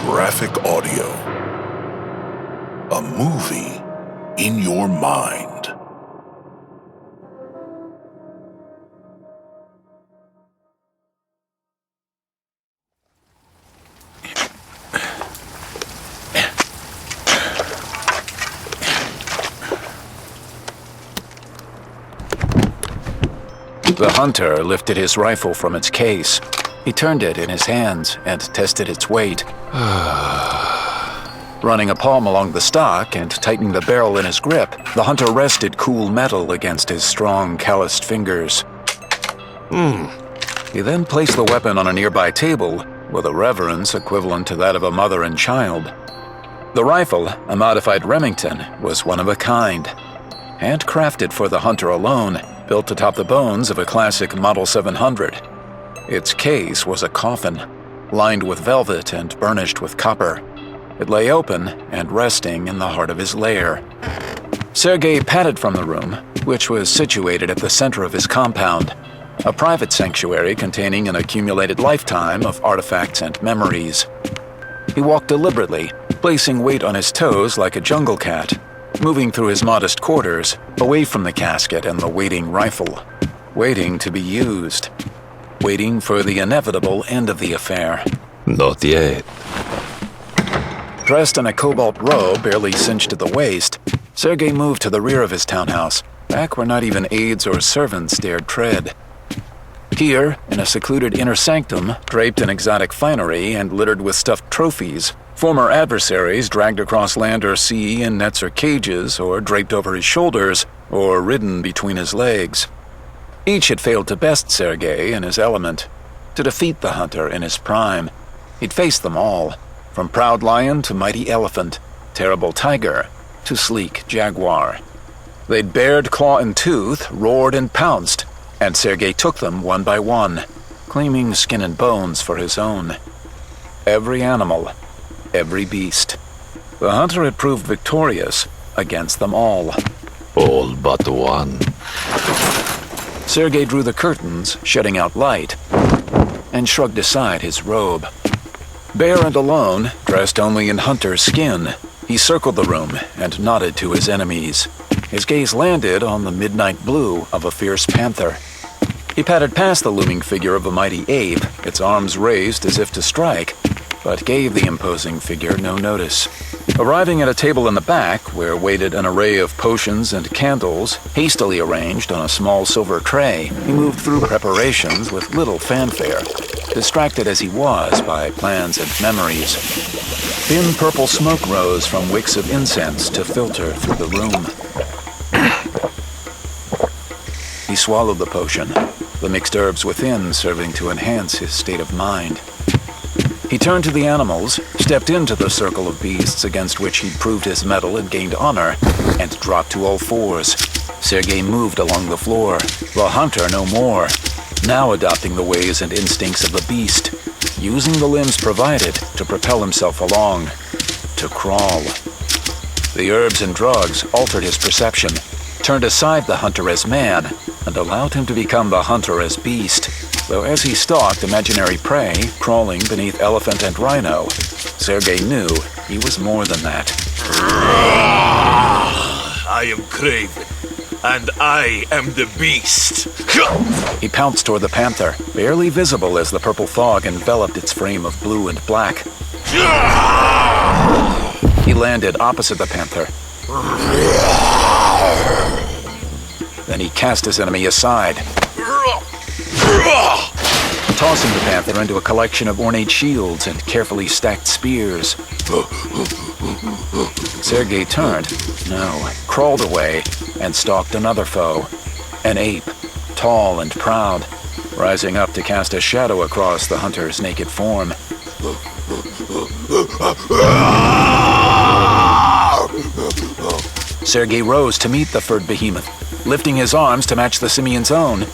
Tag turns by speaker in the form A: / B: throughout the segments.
A: graphic audio. A movie in your mind.
B: The hunter lifted his rifle from its case. He turned it in his hands and tested its weight. Running a palm along the stock and tightening the barrel in his grip, the hunter rested cool metal against his strong, calloused fingers. He then placed the weapon on a nearby table with a reverence equivalent to that of a mother and child. The rifle, a modified Remington, was one of a kind. Handcrafted for the hunter alone, built atop the bones of a classic Model 700. Its case was a coffin, lined with velvet and burnished with copper. It lay open and resting in the heart of his lair. Sergei padded from the room, which was situated at the center of his compound, a private sanctuary containing an accumulated lifetime of artifacts and memories. He walked deliberately, placing weight on his toes like a jungle cat, moving through his modest quarters, away from the casket and the waiting rifle, waiting to be used, waiting for the inevitable end of the affair.
C: Not yet.
B: Dressed in a cobalt robe barely cinched at the waist, Sergei moved to the rear of his townhouse, back where not even aides or servants dared tread. Here, in a secluded inner sanctum, draped in exotic finery and littered with stuffed trophies, former adversaries dragged across land or sea in nets or cages, or draped over his shoulders, or ridden between his legs. Each had failed to best Sergei in his element, to defeat the hunter in his prime. He'd faced them all, from proud lion to mighty elephant, terrible tiger to sleek jaguar. They'd bared claw and tooth, roared and pounced, and Sergei took them one by one, claiming skin and bones for his own. Every animal, every beast. The hunter had proved victorious against them all.
C: All but one.
B: Sergei drew the curtains, shutting out light, and shrugged aside his robe. Bare and alone, dressed only in hunter's skin, he circled the room and nodded to his enemies. His gaze landed on the midnight blue of a fierce panther. He padded past the looming figure of a mighty ape, its arms raised as if to strike, but gave the imposing figure no notice. Arriving at a table in the back, where waited an array of potions and candles, hastily arranged on a small silver tray, he moved through preparations with little fanfare, distracted as he was by plans and memories. Thin purple smoke rose from wicks of incense to filter through the room. He swallowed the potion, the mixed herbs within serving to enhance his state of mind. He turned to the animals, stepped into the circle of beasts against which he'd proved his mettle and gained honor, and dropped to all fours. Sergei moved along the floor, the hunter no more, now adopting the ways and instincts of the beast, using the limbs provided to propel himself along, to crawl. The herbs and drugs altered his perception, turned aside the hunter as man, and allowed him to become the hunter as beast. Though as he stalked imaginary prey, crawling beneath elephant and rhino, Sergei knew he was more than that.
D: I am Kraven, and I am the beast.
B: He pounced toward the panther, barely visible as the purple fog enveloped its frame of blue and black. He landed opposite the panther. Then he cast his enemy aside, tossing the panther into a collection of ornate shields and carefully stacked spears. Sergei turned, crawled away, and stalked another foe, an ape, tall and proud, rising up to cast a shadow across the hunter's naked form. Sergei rose to meet the furred behemoth, lifting his arms to match the simian's own.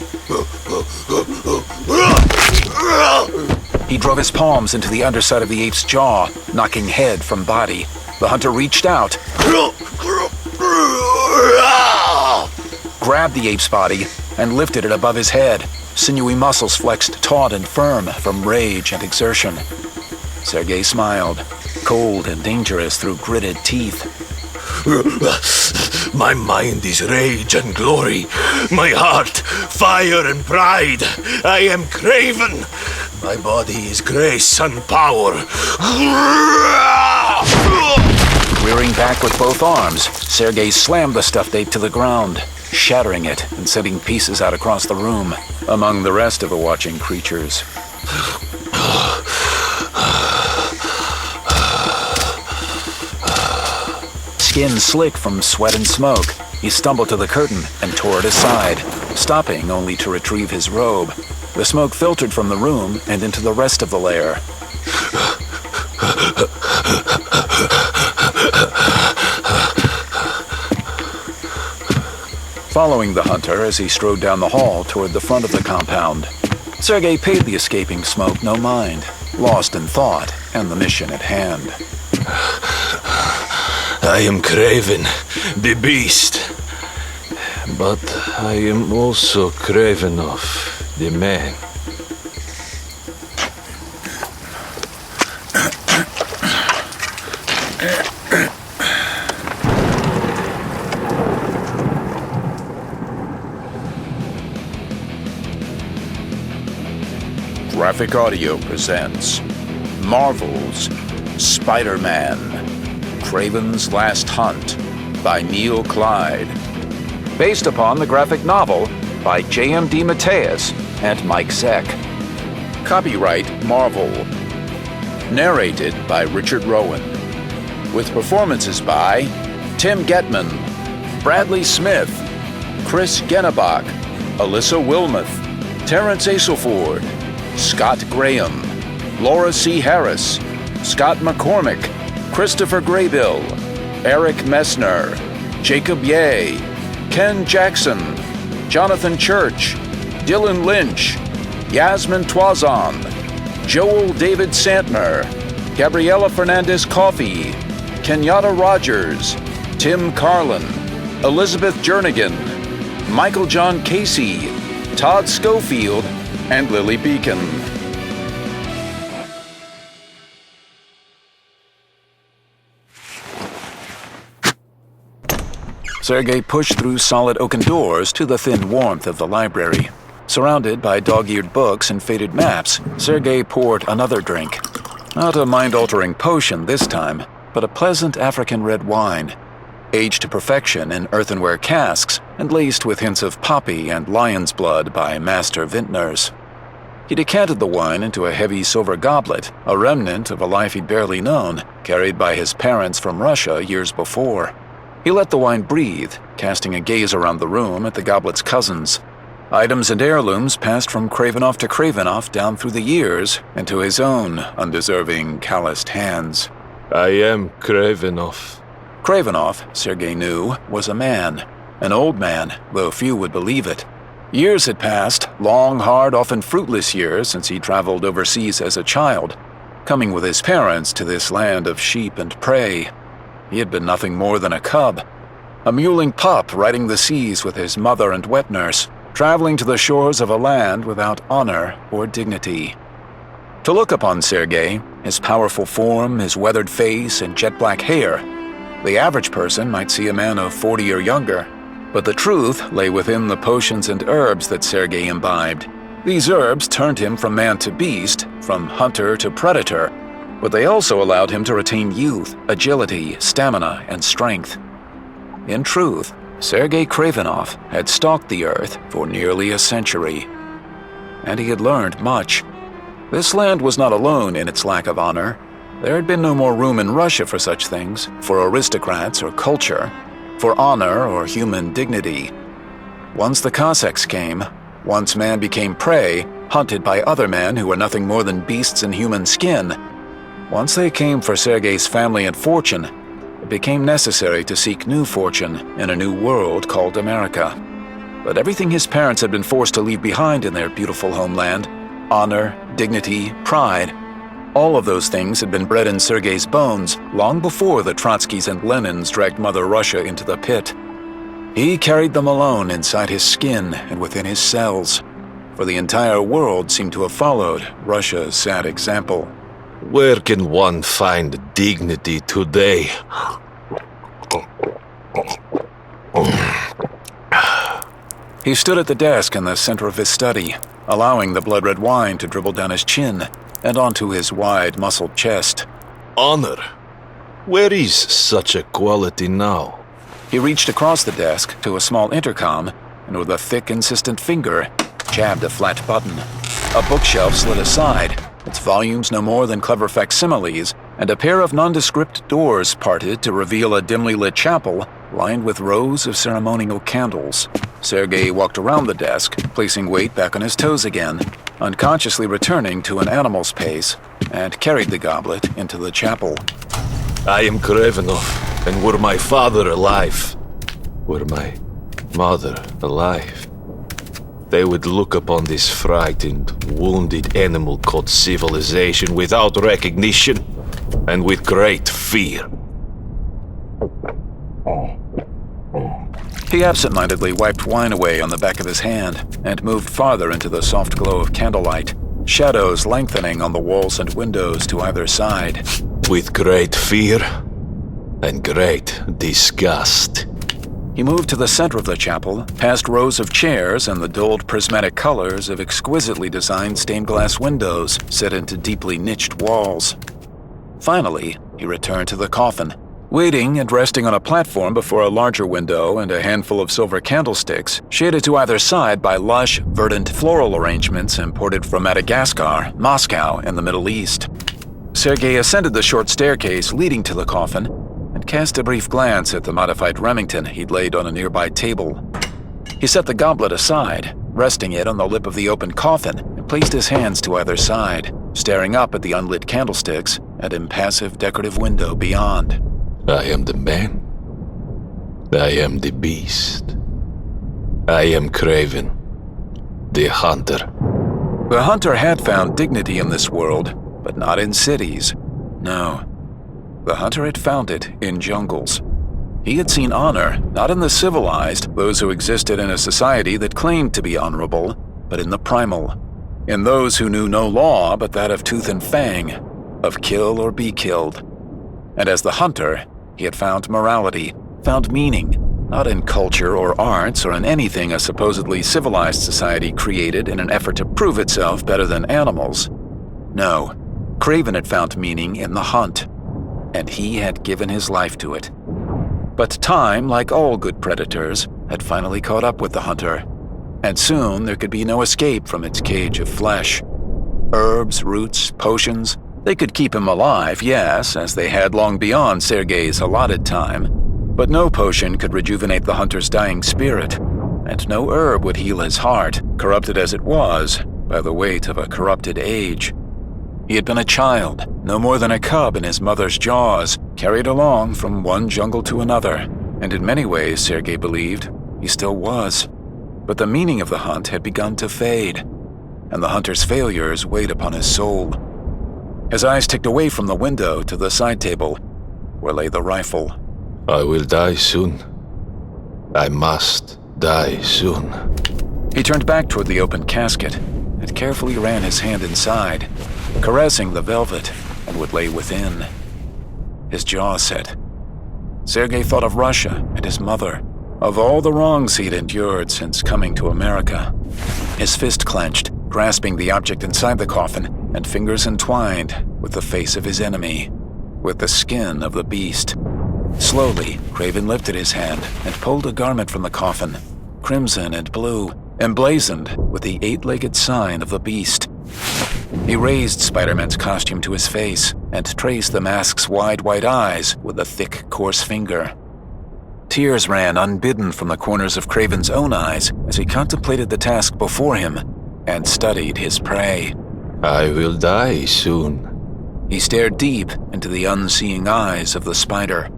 B: He drove his palms into the underside of the ape's jaw, knocking head from body. The hunter reached out, grabbed the ape's body, and lifted it above his head, sinewy muscles flexed taut and firm from rage and exertion. Sergei smiled. cold and dangerous through gritted teeth.
D: My mind is rage and glory. My heart, fire and pride. I am Kraven. My body is grace and power.
B: Rearing back with both arms, Sergei slammed the stuffed ape to the ground, shattering it and sending pieces out across the room, among the rest of the watching creatures. Skin slick from sweat and smoke, he stumbled to the curtain and tore it aside, stopping only to retrieve his robe. The smoke filtered from the room and into the rest of the lair. Following the hunter as he strode down the hall toward the front of the compound, Sergei paid the escaping smoke no mind, lost in thought and the mission at hand.
D: I am Kraven, the beast.
C: But I am also Kravenov, the man.
A: Graphic Audio presents Marvel's Spider-Man, Kraven's Last Hunt by Neil Clyde. Based upon the graphic novel by J.M.D. Mateus and Mike Zeck. Copyright Marvel. Narrated by Richard Rowan. With performances by Tim Getman, Bradley Smith, Chris Genebach, Alyssa Wilmoth, Terrence Aselford, Scott Graham, Laura C. Harris, Scott McCormick, Christopher Graybill, Eric Messner, Jacob Ye, Ken Jackson, Jonathan Church, Dylan Lynch, Yasmin Twazon, Joel David Santner, Gabriela Fernandez Coffey, Kenyatta Rogers, Tim Carlin, Elizabeth Jernigan, Michael John Casey, Todd Schofield, and Lily Beacon. Sergei pushed through solid oaken doors to the thin warmth of the library. Surrounded by dog-eared books and faded maps, Sergei poured another drink. Not a mind-altering potion this time, but a pleasant African red wine, aged to perfection in earthenware casks and laced with hints of poppy and lion's blood by master vintners. He decanted the wine into a heavy silver goblet, a remnant of a life he'd barely known, carried by his parents from Russia years before. He let the wine breathe, casting a gaze around the room at the goblet's cousins. Items and heirlooms passed from Kravenov to Kravenov down through the years into his own undeserving, calloused hands.
C: I am Kravenov.
B: Kravenov, Sergei knew, was a man. An old man, though few would believe it. Years had passed, long, hard, often fruitless years since he traveled overseas as a child, coming with his parents to this land of sheep and prey. He had been nothing more than a cub, a mewling pup riding the seas with his mother and wet nurse, traveling to the shores of a land without honor or dignity. To look upon Sergei, his powerful form, his weathered face, and jet-black hair, the average person might see a man of 40 or younger, but the truth lay within the potions and herbs that Sergei imbibed. These herbs turned him from man to beast, from hunter to predator, but they also allowed him to retain youth, agility, stamina, and strength. In truth, Sergei Kravenov had stalked the earth for nearly a century, and he had learned much. This land was not alone in its lack of honor. There had been no more room in Russia for such things, for aristocrats or culture, for honor or human dignity. Once the Cossacks came, once man became prey, hunted by other men who were nothing more than beasts in human skin, once they came for Sergei's family and fortune, it became necessary to seek new fortune in a new world called America. But everything his parents had been forced to leave behind in their beautiful homeland, honor, dignity, pride, all of those things had been bred in Sergei's bones long before the Trotskys and Lenins dragged Mother Russia into the pit. He carried them alone inside his skin and within his cells, for the entire world seemed to have followed Russia's sad example.
C: Where can one find dignity today?
B: He stood at the desk in the center of his study, allowing the blood-red wine to dribble down his chin and onto his wide, muscled chest.
C: Honor? Where is such a quality now?
B: He reached across the desk to a small intercom and with a thick, insistent finger, jabbed a flat button. A bookshelf slid aside, its volumes no more than clever facsimiles, and a pair of nondescript doors parted to reveal a dimly lit chapel lined with rows of ceremonial candles. Sergei walked around the desk, placing weight back on his toes again, unconsciously returning to an animal's pace, and carried the goblet into the chapel.
C: I am Kravenov, and were my father alive, were my mother alive, they would look upon this frightened, wounded animal called civilization without recognition and with great fear.
B: He absent-mindedly wiped wine away on the back of his hand and moved farther into the soft glow of candlelight, shadows lengthening on the walls and windows to either side.
C: With great fear and great disgust.
B: He moved to the center of the chapel, past rows of chairs and the dulled prismatic colors of exquisitely designed stained glass windows set into deeply niched walls. Finally, he returned to the coffin, waiting and resting on a platform before a larger window and a handful of silver candlesticks, shaded to either side by lush, verdant floral arrangements imported from Madagascar, Moscow, and the Middle East. Sergei ascended the short staircase leading to the coffin and cast a brief glance at the modified Remington he'd laid on a nearby table. He set the goblet aside, resting it on the lip of the open coffin, and placed his hands to either side, staring up at the unlit candlesticks and impassive decorative window beyond.
C: I am the man. I am the beast. I am Kraven, the hunter.
B: The hunter had found dignity in this world, but not in cities. No. The hunter had found it in jungles. He had seen honor, not in the civilized, those who existed in a society that claimed to be honorable, but in the primal. In those who knew no law but that of tooth and fang, of kill or be killed. And as the hunter, he had found morality, found meaning, not in culture or arts or in anything a supposedly civilized society created in an effort to prove itself better than animals. No, Kraven had found meaning in the hunt, and he had given his life to it. But time, like all good predators, had finally caught up with the hunter, and soon there could be no escape from its cage of flesh. Herbs, roots, potions, they could keep him alive, yes, as they had long beyond Sergei's allotted time, but no potion could rejuvenate the hunter's dying spirit, and no herb would heal his heart, corrupted as it was by the weight of a corrupted age. He had been a child, no more than a cub in his mother's jaws, carried along from one jungle to another, and in many ways, Sergei believed, he still was. But the meaning of the hunt had begun to fade, and the hunter's failures weighed upon his soul. His eyes ticked away from the window to the side table, where lay the rifle.
C: I will die soon. I must die soon.
B: He turned back toward the open casket and carefully ran his hand inside, caressing the velvet and what lay within. His jaw set. Sergei thought of Russia and his mother, of all the wrongs he'd endured since coming to America. His fist clenched, grasping the object inside the coffin, and fingers entwined with the face of his enemy, with the skin of the beast. Slowly, Kraven lifted his hand and pulled a garment from the coffin, crimson and blue, emblazoned with the 8-legged sign of the beast. He raised Spider-Man's costume to his face and traced the mask's wide white eyes with a thick, coarse finger. Tears ran unbidden from the corners of Kraven's own eyes as he contemplated the task before him and studied his prey.
C: I will die soon.
B: He stared deep into the unseeing eyes of the spider.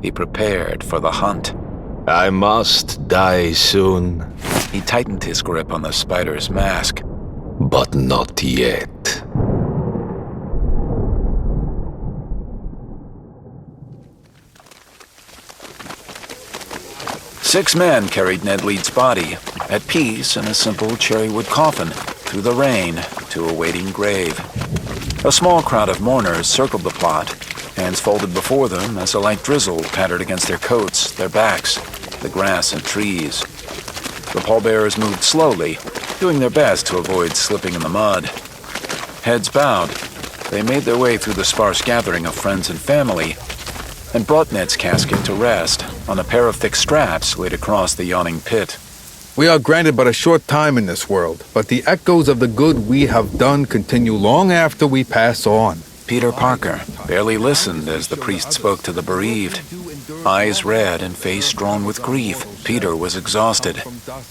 B: He prepared for the hunt.
C: I must die soon.
B: He tightened his grip on the spider's mask.
C: But not yet.
B: Six men carried Ned Leeds' body, at peace in a simple cherrywood coffin, through the rain to a waiting grave.
A: A small crowd of mourners circled the plot, hands folded before them as a light drizzle pattered against their coats, their backs, the grass and trees. The pallbearers moved slowly, doing their best to avoid slipping in the mud. Heads bowed, they made their way through the sparse gathering of friends and family and brought Ned's casket to rest on a pair of thick straps laid across the yawning pit.
E: We are granted but a short time in this world, but the echoes of the good we have done continue long after we pass on.
A: Peter Parker barely listened as the priest spoke to the bereaved. Eyes red and face drawn with grief, Peter was exhausted.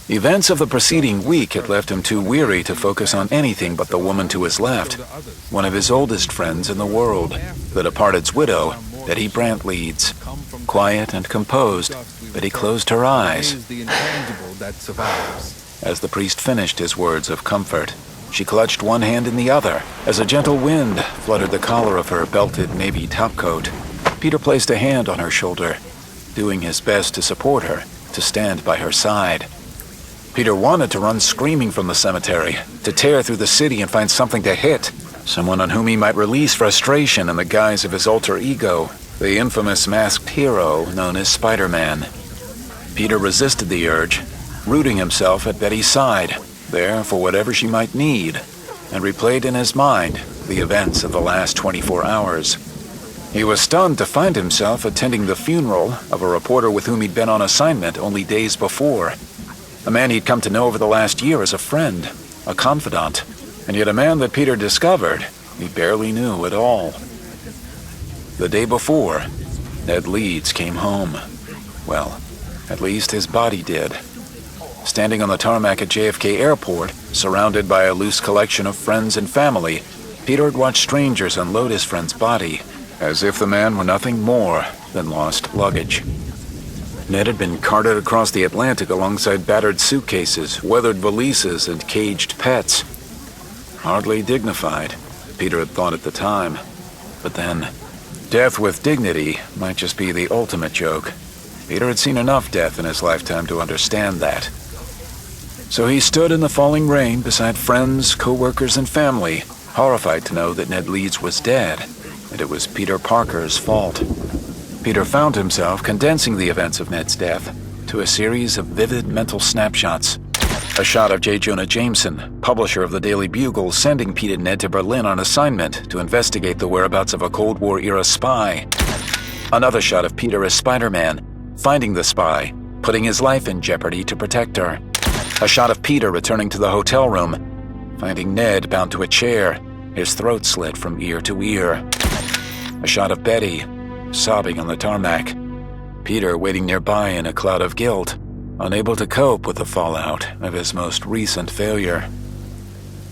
A: Events of the preceding week had left him too weary to focus on anything but the woman to his left, one of his oldest friends in the world, the departed's widow, Betty Brantleeds. Quiet and composed, Betty closed her eyes as the priest finished his words of comfort. She clutched one hand in the other as a gentle wind fluttered the collar of her belted navy topcoat. Peter placed a hand on her shoulder, doing his best to support her, to stand by her side. Peter wanted to run screaming from the cemetery, to tear through the city and find something to hit, someone on whom he might release frustration in the guise of his alter ego, the infamous masked hero known as Spider-Man. Peter resisted the urge, rooting himself at Betty's side, there for whatever she might need, and replayed in his mind the events of the last 24 hours. He was stunned to find himself attending the funeral of a reporter with whom he'd been on assignment only days before. A man he'd come to know over the last year as a friend, a confidant, and yet a man that Peter discovered he barely knew at all. The day before, Ned Leeds came home. Well, at least his body did. Standing on the tarmac at JFK Airport, surrounded by a loose collection of friends and family, Peter had watched strangers unload his friend's body, as if the man were nothing more than lost luggage. Ned had been carted across the Atlantic alongside battered suitcases, weathered valises, and caged pets. Hardly dignified, Peter had thought at the time. But then, death with dignity might just be the ultimate joke. Peter had seen enough death in his lifetime to understand that. So he stood in the falling rain beside friends, co-workers, and family, horrified to know that Ned Leeds was dead, and it was Peter Parker's fault. Peter found himself condensing the events of Ned's death to a series of vivid mental snapshots. A shot of J. Jonah Jameson, publisher of the Daily Bugle, sending Pete and Ned to Berlin on assignment to investigate the whereabouts of a Cold War-era spy. Another shot of Peter as Spider-Man, finding the spy, putting his life in jeopardy to protect her. A shot of Peter returning to the hotel room, finding Ned bound to a chair, his throat slit from ear to ear. A shot of Betty, sobbing on the tarmac. Peter waiting nearby in a cloud of guilt, unable to cope with the fallout of his most recent failure.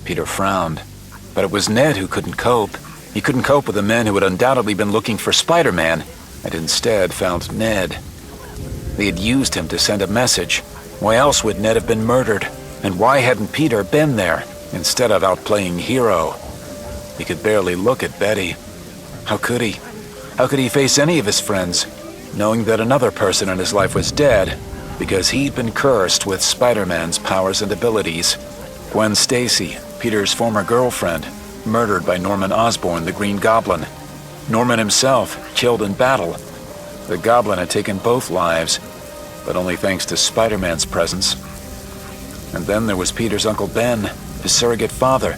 A: Peter frowned, but it was Ned who couldn't cope. He couldn't cope with the men who had undoubtedly been looking for Spider-Man, and instead found Ned. They had used him to send a message. Why else would Ned have been murdered? And why hadn't Peter been there, instead of out playing hero? He could barely look at Betty. How could he? How could he face any of his friends, knowing that another person in his life was dead because he'd been cursed with Spider-Man's powers and abilities? Gwen Stacy, Peter's former girlfriend, murdered by Norman Osborn, the Green Goblin. Norman himself, killed in battle. The Goblin had taken both lives, but only thanks to Spider-Man's presence. And then there was Peter's Uncle Ben, his surrogate father,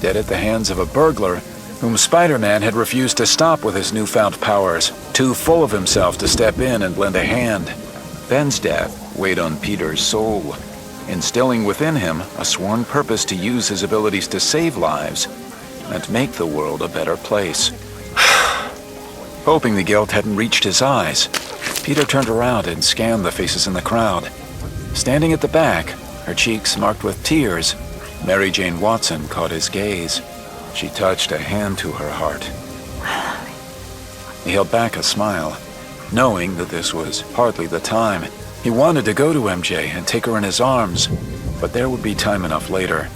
A: dead at the hands of a burglar whom Spider-Man had refused to stop with his newfound powers, too full of himself to step in and lend a hand. Ben's death weighed on Peter's soul, instilling within him a sworn purpose to use his abilities to save lives and make the world a better place. Hoping the guilt hadn't reached his eyes, Peter turned around and scanned the faces in the crowd. Standing at the back, her cheeks marked with tears, Mary Jane Watson caught his gaze. She touched a hand to her heart. He held back a smile, knowing that this was hardly the time. He wanted to go to MJ and take her in his arms, but there would be time enough later.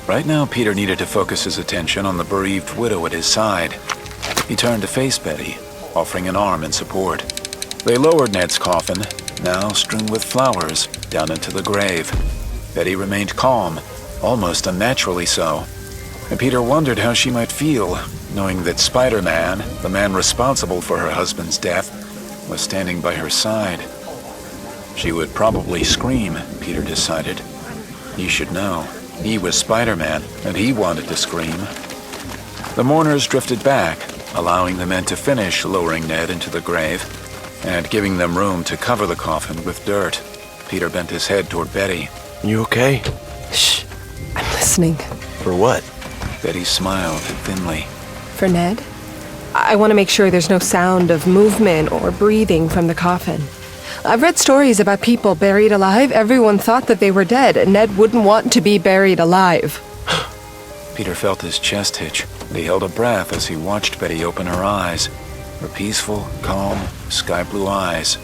A: Right now, Peter needed to focus his attention on the bereaved widow at his side. He turned to face Betty, offering an arm in support. They lowered Ned's coffin, now strewn with flowers, down into the grave. Betty remained calm, almost unnaturally so. and Peter wondered how she might feel, knowing that Spider-Man, the man responsible for her husband's death, was standing by her side. She would probably scream, Peter decided. He should know. He was Spider-Man, and he wanted to scream. The mourners drifted back, allowing the men to finish lowering Ned into the grave, and giving them room to cover the coffin with dirt. Peter bent his head toward Betty.
F: You okay?
G: Shh. I'm listening.
F: For what?
A: Betty smiled thinly.
G: For Ned? I want to make sure there's no sound of movement or breathing from the coffin. I've read stories about people buried alive. Everyone thought that they were dead, and Ned wouldn't want to be buried alive.
A: Peter felt his chest hitch, and he held a breath as he watched Betty open her eyes. Her peaceful, calm, sky-blue eyes.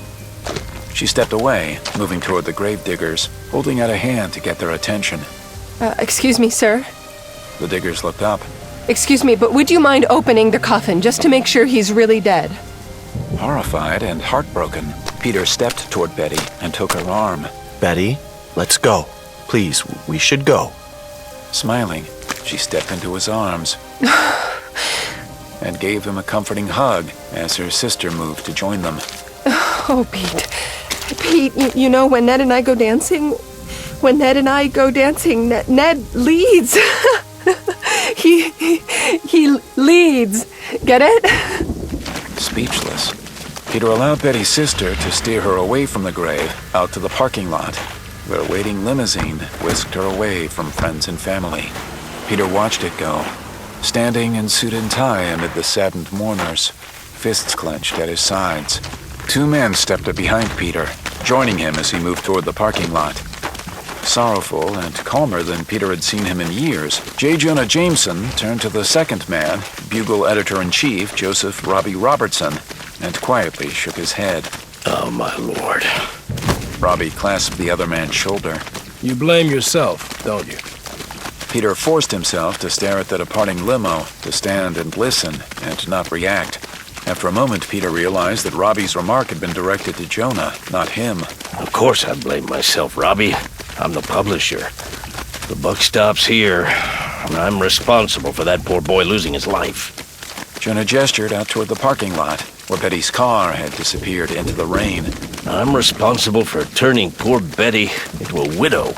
A: She stepped away, moving toward the gravediggers, holding out a hand to get their attention.
G: Excuse me, sir.
A: The diggers looked up.
G: Excuse me, but would you mind opening the coffin just to make sure he's really dead?
A: Horrified and heartbroken, Peter stepped toward Betty and took her arm.
F: Betty, let's go. Please, we should go.
A: Smiling, she stepped into his arms and gave him a comforting hug as her sister moved to join them.
G: Oh, Pete. Pete, you know, when Ned and I go dancing, Ned leads. He leads. Get it?
A: Speechless, Peter allowed Betty's sister to steer her away from the grave out to the parking lot, where a waiting limousine whisked her away from friends and family. Peter watched it go, standing in suit and tie amid the saddened mourners, fists clenched at his sides. Two men stepped up behind Peter, joining him as he moved toward the parking lot. Sorrowful and calmer than Peter had seen him in years, J. Jonah Jameson turned to the second man, Bugle Editor-in-Chief Joseph Robbie Robertson, and quietly shook his head.
H: Oh, my lord.
A: Robbie clasped the other man's shoulder.
H: You blame yourself, don't you?
A: Peter forced himself to stare at the departing limo, to stand and listen and not react. After a moment, Peter realized that Robbie's remark had been directed to Jonah, not him.
H: Of course I blame myself, Robbie. I'm the publisher. The buck stops here, and I'm responsible for that poor boy losing his life.
A: Jonah gestured out toward the parking lot, where Betty's car had disappeared into the rain.
H: I'm responsible for turning poor Betty into a widow.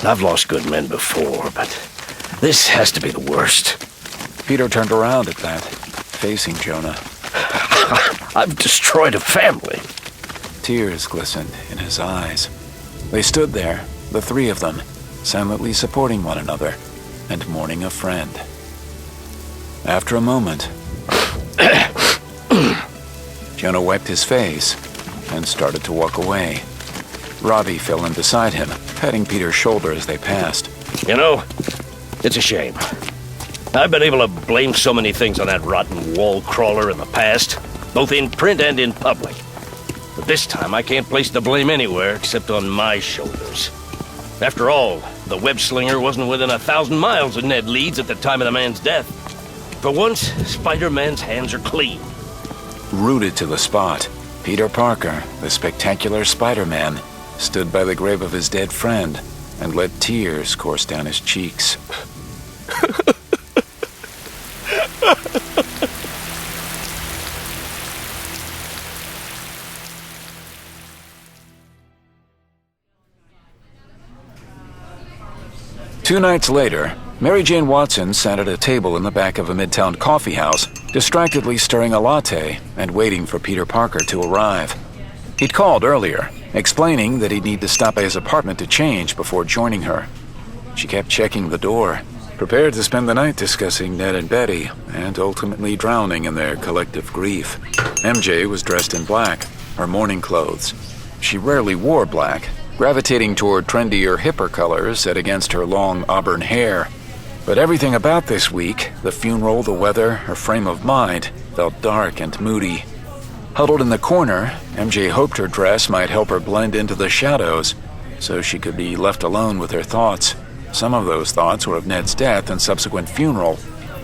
H: I've lost good men before, but this has to be the worst.
A: Peter turned around at that, facing Jonah.
H: I've destroyed a family.
A: Tears glistened in his eyes. They stood there, the three of them, silently supporting one another and mourning a friend. After a moment, Jonah wiped his face and started to walk away. Robbie fell in beside him, patting Peter's shoulder as they passed.
H: You know, it's a shame. I've been able to blame so many things on that rotten wall crawler in the past, both in print and in public. But this time I can't place the blame anywhere except on my shoulders. After all, the web slinger wasn't within 1,000 miles of Ned Leeds at the time of the man's death. For once, Spider-Man's hands are clean.
A: Rooted to the spot, Peter Parker, the spectacular Spider-Man, stood by the grave of his dead friend and let tears course down his cheeks. Two nights later, Mary Jane Watson sat at a table in the back of a midtown coffee house, distractedly stirring a latte and waiting for Peter Parker to arrive. He'd called earlier, explaining that he'd need to stop by his apartment to change before joining her. She kept checking the door, prepared to spend the night discussing Ned and Betty, and ultimately drowning in their collective grief. MJ was dressed in black, her mourning clothes. She rarely wore black, gravitating toward trendier, hipper colors set against her long auburn hair. But everything about this week, the funeral, the weather, her frame of mind, felt dark and moody. Huddled in the corner, MJ hoped her dress might help her blend into the shadows, so she could be left alone with her thoughts. Some of those thoughts were of Ned's death and subsequent funeral,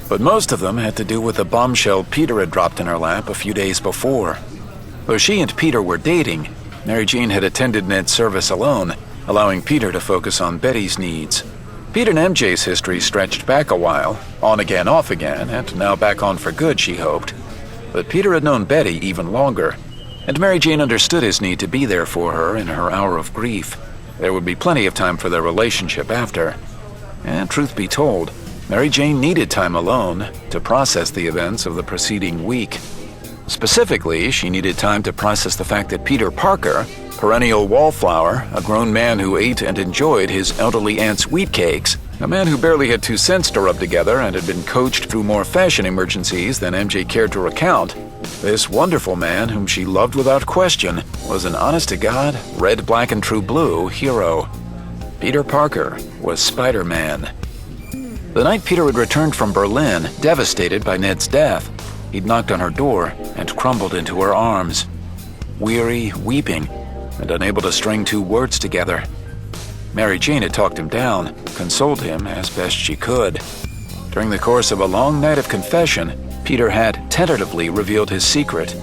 A: but most of them had to do with the bombshell Peter had dropped in her lap a few days before. Though she and Peter were dating, Mary Jane had attended Ned's service alone, allowing Peter to focus on Betty's needs.
B: Pete and MJ's history stretched back a while, on again, off again, and now back on for good, she hoped. But Peter had known Betty even longer, and Mary Jane understood his need to be there for her in her hour of grief. There would be plenty of time for their relationship after. And truth be told, Mary Jane needed time alone to process the events of the preceding week. Specifically, she needed time to process the fact that Peter Parker, perennial wallflower, a grown man who ate and enjoyed his elderly aunt's wheat cakes, a man who barely had 2 cents to rub together and had been coached through more fashion emergencies than MJ cared to recount, this wonderful man whom she loved without question was an honest-to-God, red, black, and true blue hero. Peter Parker was Spider-Man. The night Peter had returned from Berlin, devastated by Ned's death, he'd knocked on her door and crumbled into her arms, weary, weeping, and unable to string 2 words together. Mary Jane had talked him down, consoled him as best she could. During the course of a long night of confession, Peter had tentatively revealed his secret.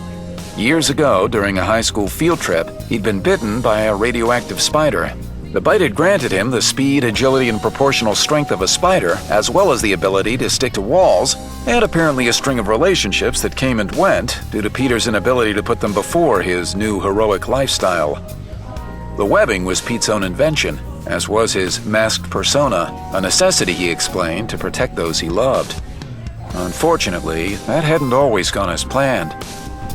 B: Years ago, during a high school field trip, he'd been bitten by a radioactive spider. The bite had granted him the speed, agility, and proportional strength of a spider, as well as the ability to stick to walls, and apparently a string of relationships that came and went due to Peter's inability to put them before his new heroic lifestyle. The webbing was Pete's own invention, as was his masked persona, a necessity, he explained, to protect those he loved. Unfortunately, that hadn't always gone as planned.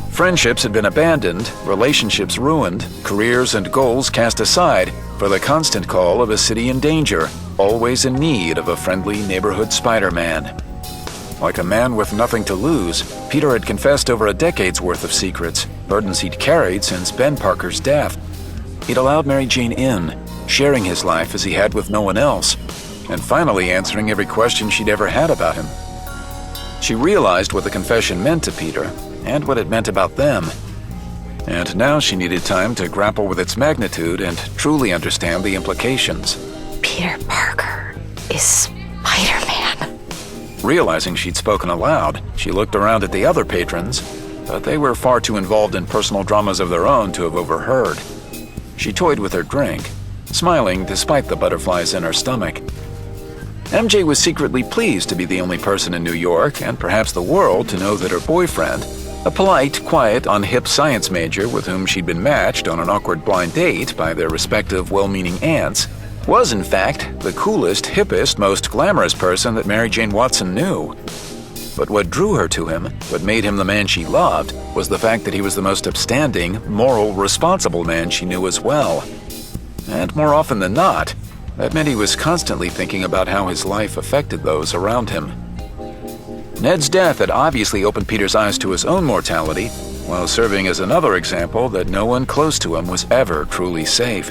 B: Friendships had been abandoned, relationships ruined, careers and goals cast aside for the constant call of a city in danger, always in need of a friendly neighborhood Spider-Man. Like a man with nothing to lose, Peter had confessed over a decade's worth of secrets, burdens he'd carried since Ben Parker's death. He'd allowed Mary Jane in, sharing his life as he had with no one else, and finally answering every question she'd ever had about him. She realized what the confession meant to Peter, and what it meant about them. And now she needed time to grapple with its magnitude and truly understand the implications.
I: Peter Parker is Spider-Man.
B: Realizing she'd spoken aloud, she looked around at the other patrons, but they were far too involved in personal dramas of their own to have overheard. She toyed with her drink, smiling despite the butterflies in her stomach. MJ was secretly pleased to be the only person in New York, and perhaps the world, to know that her boyfriend, a polite, quiet, on-hip science major with whom she'd been matched on an awkward blind date by their respective well-meaning aunts, was in fact the coolest, hippest, most glamorous person that Mary Jane Watson knew. But what drew her to him, what made him the man she loved, was the fact that he was the most upstanding, moral, responsible man she knew as well. And more often than not, that meant he was constantly thinking about how his life affected those around him. Ned's death had obviously opened Peter's eyes to his own mortality, while serving as another example that no one close to him was ever truly safe.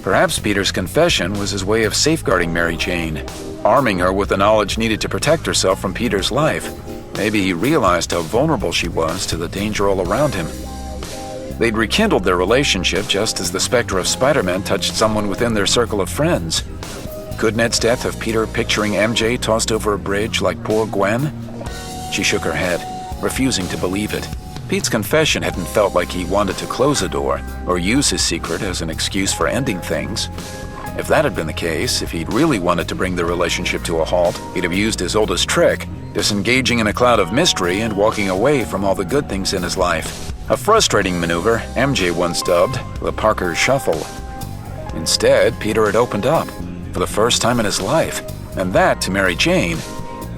B: Perhaps Peter's confession was his way of safeguarding Mary Jane, arming her with the knowledge needed to protect herself from Peter's life. Maybe he realized how vulnerable she was to the danger all around him. They'd rekindled their relationship just as the specter of Spider-Man touched someone within their circle of friends. Could Ned's death have Peter picturing MJ tossed over a bridge like poor Gwen? She shook her head, refusing to believe it. Pete's confession hadn't felt like he wanted to close a door or use his secret as an excuse for ending things. If that had been the case, if he'd really wanted to bring the relationship to a halt, he'd have used his oldest trick, disengaging in a cloud of mystery and walking away from all the good things in his life. A frustrating maneuver MJ once dubbed the Parker Shuffle. Instead, Peter had opened up, for the first time in his life, and that, to Mary Jane,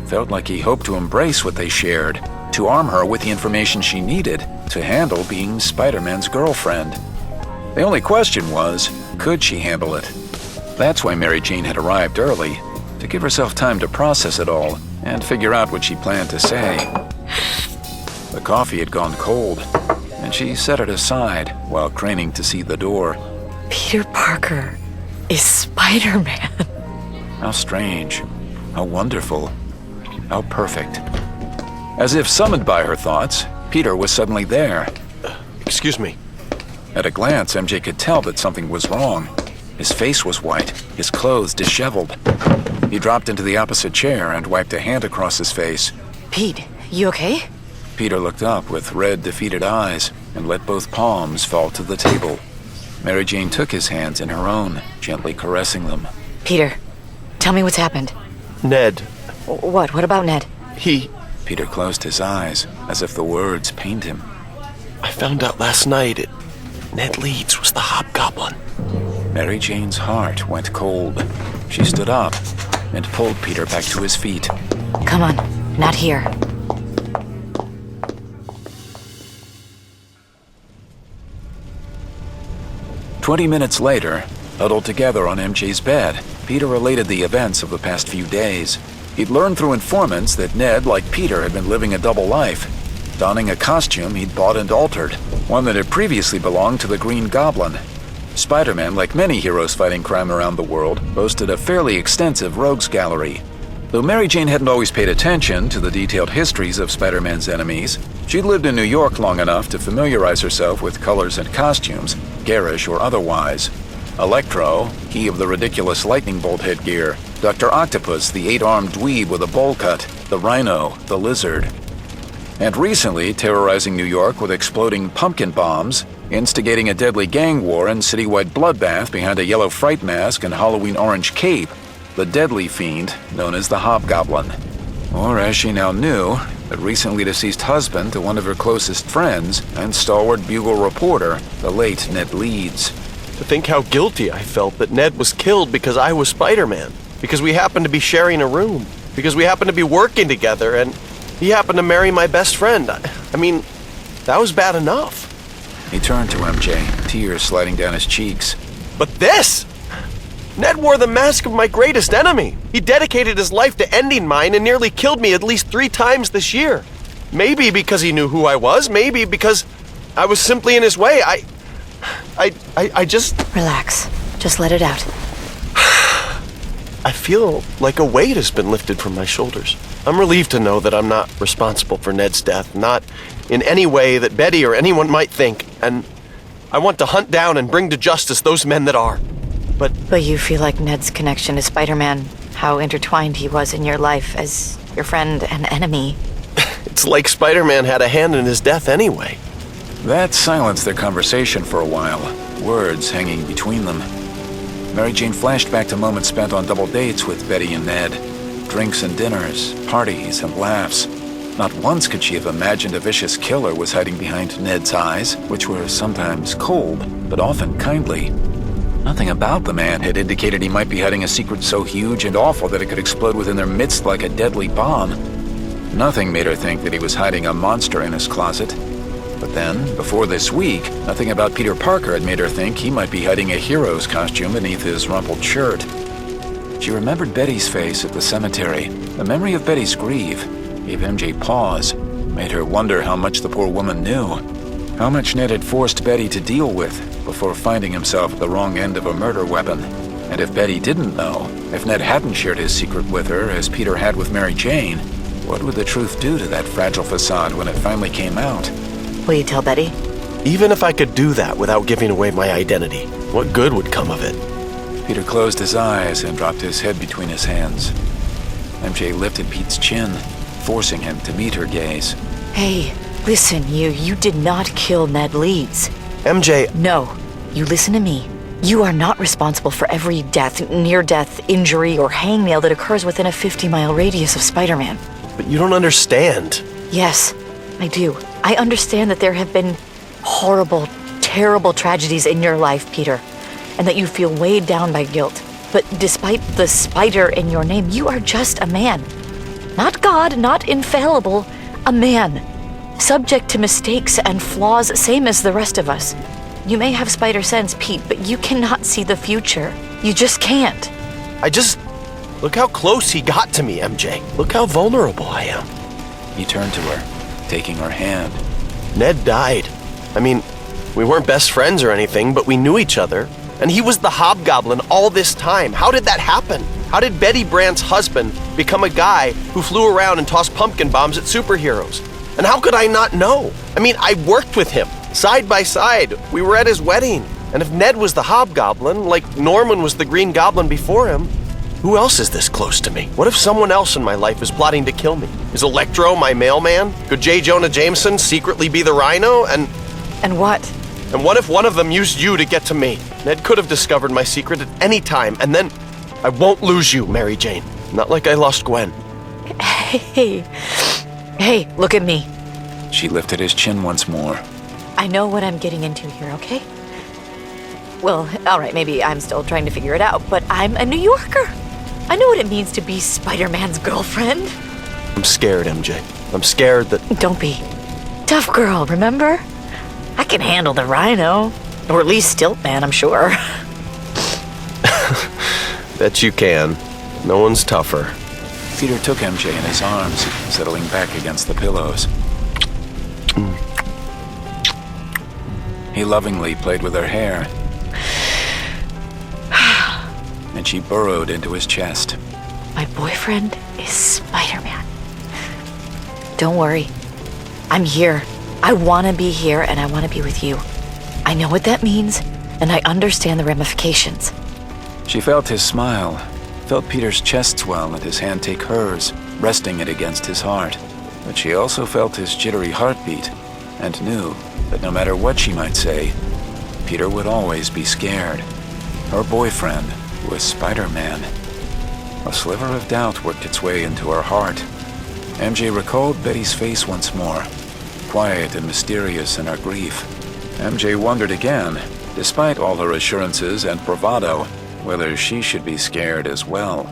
B: felt like he hoped to embrace what they shared, to arm her with the information she needed to handle being Spider-Man's girlfriend. The only question was, could she handle it? That's why Mary Jane had arrived early, to give herself time to process it all and figure out what she planned to say. The coffee had gone cold, and she set it aside while craning to see the door.
I: Peter Parker is Spider-Man.
B: How strange, how wonderful, how perfect. As if summoned by her thoughts, Peter was suddenly there.
F: Excuse me.
B: At a glance, MJ could tell that something was wrong. His face was white, his clothes disheveled. He dropped into the opposite chair and wiped a hand across his face.
I: Pete, you okay?
B: Peter looked up with red, defeated eyes and let both palms fall to the table. Mary Jane took his hands in her own, gently caressing them.
I: Peter, Tell me what's happened.
F: Ned,
I: What? What about Ned?
F: he...
B: Peter closed his eyes, as if the words pained him.
F: I found out last night Ned Leeds was the hobgoblin.
B: Mary Jane's heart went cold. She stood up and pulled Peter back to his feet.
I: Come on, not here.
B: "20 minutes later, huddled together on MJ's bed, Peter related the events of the past few days. He'd learned through informants that Ned, like Peter, had been living a double life, donning a costume he'd bought and altered, one that had previously belonged to the Green Goblin. Spider-Man, like many heroes fighting crime around the world, boasted a fairly extensive rogues gallery. Though Mary Jane hadn't always paid attention to the detailed histories of Spider-Man's enemies, she'd lived in New York long enough to familiarize herself with colors and costumes, garish or otherwise. Electro, he of the ridiculous lightning bolt headgear, Dr. Octopus, the 8-armed dweeb with a bowl cut, the Rhino, the Lizard. And recently terrorizing New York with exploding pumpkin bombs, instigating a deadly gang war and citywide bloodbath behind a yellow fright mask and Halloween orange cape, the deadly fiend known as the Hobgoblin. Or as she now knew, the recently deceased husband to one of her closest friends and stalwart Bugle reporter, the late Ned Leeds.
F: To think how guilty I felt that Ned was killed because I was Spider-Man, because we happened to be sharing a room, because we happened to be working together, and he happened to marry my best friend. I mean, that was bad enough.
B: He turned to MJ, tears sliding down his cheeks.
F: But this! Ned wore the mask of my greatest enemy. He dedicated his life to ending mine and nearly killed me at least 3 times this year. Maybe because he knew who I was, maybe because I was simply in his way. I just...
I: Relax. Just let it out.
F: I feel like a weight has been lifted from my shoulders. I'm relieved to know that I'm not responsible for Ned's death, not in any way that Betty or anyone might think, and I want to hunt down and bring to justice those men that are.
I: But you feel like Ned's connection to Spider-Man, how intertwined he was in your life as your friend and enemy.
F: It's like Spider-Man had a hand in his death anyway.
B: That silenced their conversation for a while, words hanging between them. Mary Jane flashed back to moments spent on double dates with Betty and Ned. Drinks and dinners, parties and laughs. Not once could she have imagined a vicious killer was hiding behind Ned's eyes, which were sometimes cold, but often kindly. Nothing about the man had indicated he might be hiding a secret so huge and awful that it could explode within their midst like a deadly bomb. Nothing made her think that he was hiding a monster in his closet. But then, before this week, nothing about Peter Parker had made her think he might be hiding a hero's costume beneath his rumpled shirt. She remembered Betty's face at the cemetery. The memory of Betty's grief gave MJ pause, made her wonder how much the poor woman knew, how much Ned had forced Betty to deal with before finding himself at the wrong end of a murder weapon. And if Betty didn't know, if Ned hadn't shared his secret with her as Peter had with Mary Jane, what would the truth do to that fragile facade when it finally came out?
I: Will you tell Betty?
F: Even if I could do that without giving away my identity, what good would come of it?
B: Peter closed his eyes and dropped his head between his hands. MJ lifted Pete's chin, forcing him to meet her gaze.
I: Hey, listen, you did not kill Ned Leeds.
F: MJ...
I: No, you listen to me. You are not responsible for every death, near-death, injury, or hangnail that occurs within a 50-mile radius of Spider-Man.
F: But you don't understand.
I: Yes, I do. I understand that there have been horrible, terrible tragedies in your life, Peter, and that you feel weighed down by guilt. But despite the spider in your name, you are just a man. Not God, not infallible, a man. Subject to mistakes and flaws, same as the rest of us. You may have spider sense, Pete, but you cannot see the future. You just can't.
F: Look how close he got to me, MJ. Look how vulnerable I am.
B: He turned to her, taking her hand.
F: Ned died. I mean, we weren't best friends or anything, but we knew each other. And he was the Hobgoblin all this time. How did that happen? How did Betty Brant's husband become a guy who flew around and tossed pumpkin bombs at superheroes? And how could I not know? I mean, I worked with him, side by side. We were at his wedding. And if Ned was the Hobgoblin, like Norman was the Green Goblin before him, who else is this close to me? What if someone else in my life is plotting to kill me? Is Electro my mailman? Could J. Jonah Jameson secretly be the Rhino? And
I: what?
F: And what if one of them used you to get to me? Ned could have discovered my secret at any time, and then I won't lose you, Mary Jane. Not like I lost Gwen.
I: Hey, look at me.
B: She lifted his chin once more.
I: I know what I'm getting into here, okay? Well, all right, maybe I'm still trying to figure it out, but I'm a New Yorker. I know what it means to be Spider-Man's girlfriend.
F: I'm scared, MJ. I'm scared that...
I: Don't be. Tough girl, remember? I can handle the Rhino. Or at least Stiltman, I'm sure.
F: Bet you can. No one's tougher.
B: Peter took MJ in his arms, settling back against the pillows. He lovingly played with her hair, and she burrowed into his chest.
I: My boyfriend is Spider-Man. Don't worry. I'm here. I want to be here, and I want to be with you. I know what that means, and I understand the ramifications.
B: She felt his smile, felt Peter's chest swell and his hand take hers, resting it against his heart. But she also felt his jittery heartbeat, and knew that no matter what she might say, Peter would always be scared. Her boyfriend was Spider-Man. A sliver of doubt worked its way into her heart. MJ recalled Betty's face once more, quiet and mysterious in her grief. MJ wondered again, despite all her assurances and bravado, whether she should be scared as well.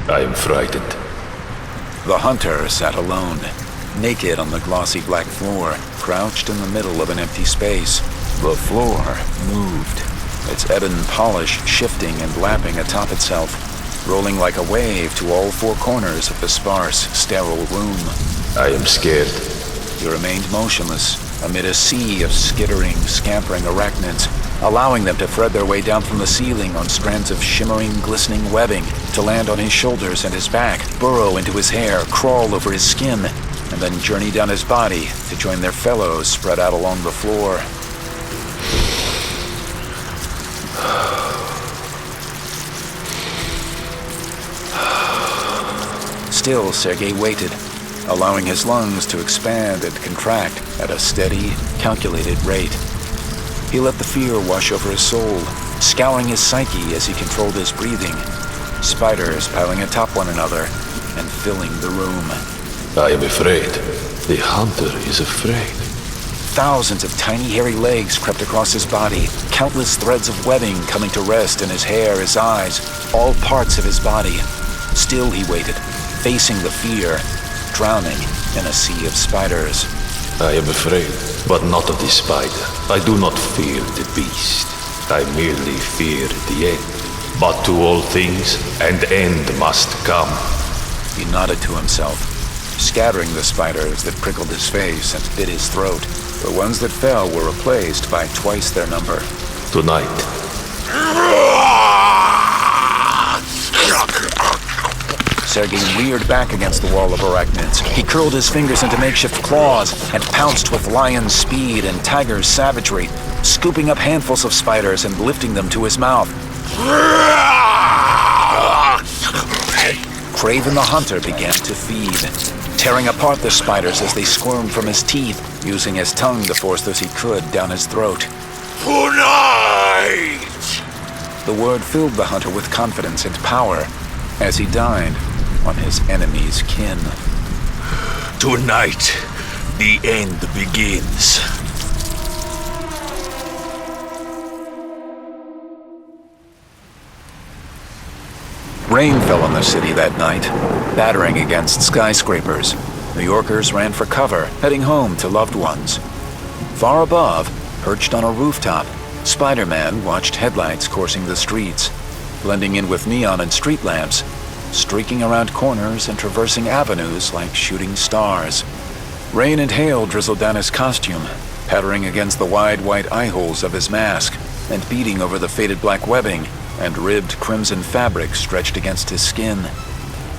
C: I am frightened.
B: The hunter sat alone, naked on the glossy black floor, crouched in the middle of an empty space. The floor moved, its ebon polish shifting and lapping atop itself, rolling like a wave to all four corners of the sparse, sterile room.
C: I am scared.
B: He remained motionless amid a sea of skittering, scampering arachnids, allowing them to thread their way down from the ceiling on strands of shimmering, glistening webbing to land on his shoulders and his back, burrow into his hair, crawl over his skin, and then journey down his body to join their fellows spread out along the floor. Still, Sergei waited, allowing his lungs to expand and contract at a steady, calculated rate. He let the fear wash over his soul, scouring his psyche as he controlled his breathing, spiders piling atop one another and filling the room.
C: I am afraid. The hunter is afraid.
B: Thousands of tiny hairy legs crept across his body, countless threads of webbing coming to rest in his hair, his eyes, all parts of his body. Still he waited, facing the fear, drowning in a sea of spiders.
C: I am afraid, but not of the spider. I do not fear the beast. I merely fear the end. But to all things, an end must come.
B: He nodded to himself, scattering the spiders that prickled his face and bit his throat. The ones that fell were replaced by twice their number.
C: Tonight,
B: Sergei reared back against the wall of arachnids. He curled his fingers into makeshift claws and pounced with lion speed and tiger's savagery, scooping up handfuls of spiders and lifting them to his mouth. Kraven the hunter began to feed, tearing apart the spiders as they squirmed from his teeth, using his tongue to force those he could down his throat.
D: Tonight!
B: The word filled the hunter with confidence and power as he dined on his enemy's kin.
D: Tonight, the end begins.
B: Rain fell on the city that night, battering against skyscrapers. New Yorkers ran for cover, heading home to loved ones. Far above, perched on a rooftop, Spider-Man watched headlights coursing the streets, blending in with neon and street lamps, streaking around corners and traversing avenues like shooting stars. Rain and hail drizzled down his costume, pattering against the wide white eye holes of his mask, and beating over the faded black webbing and ribbed crimson fabric stretched against his skin.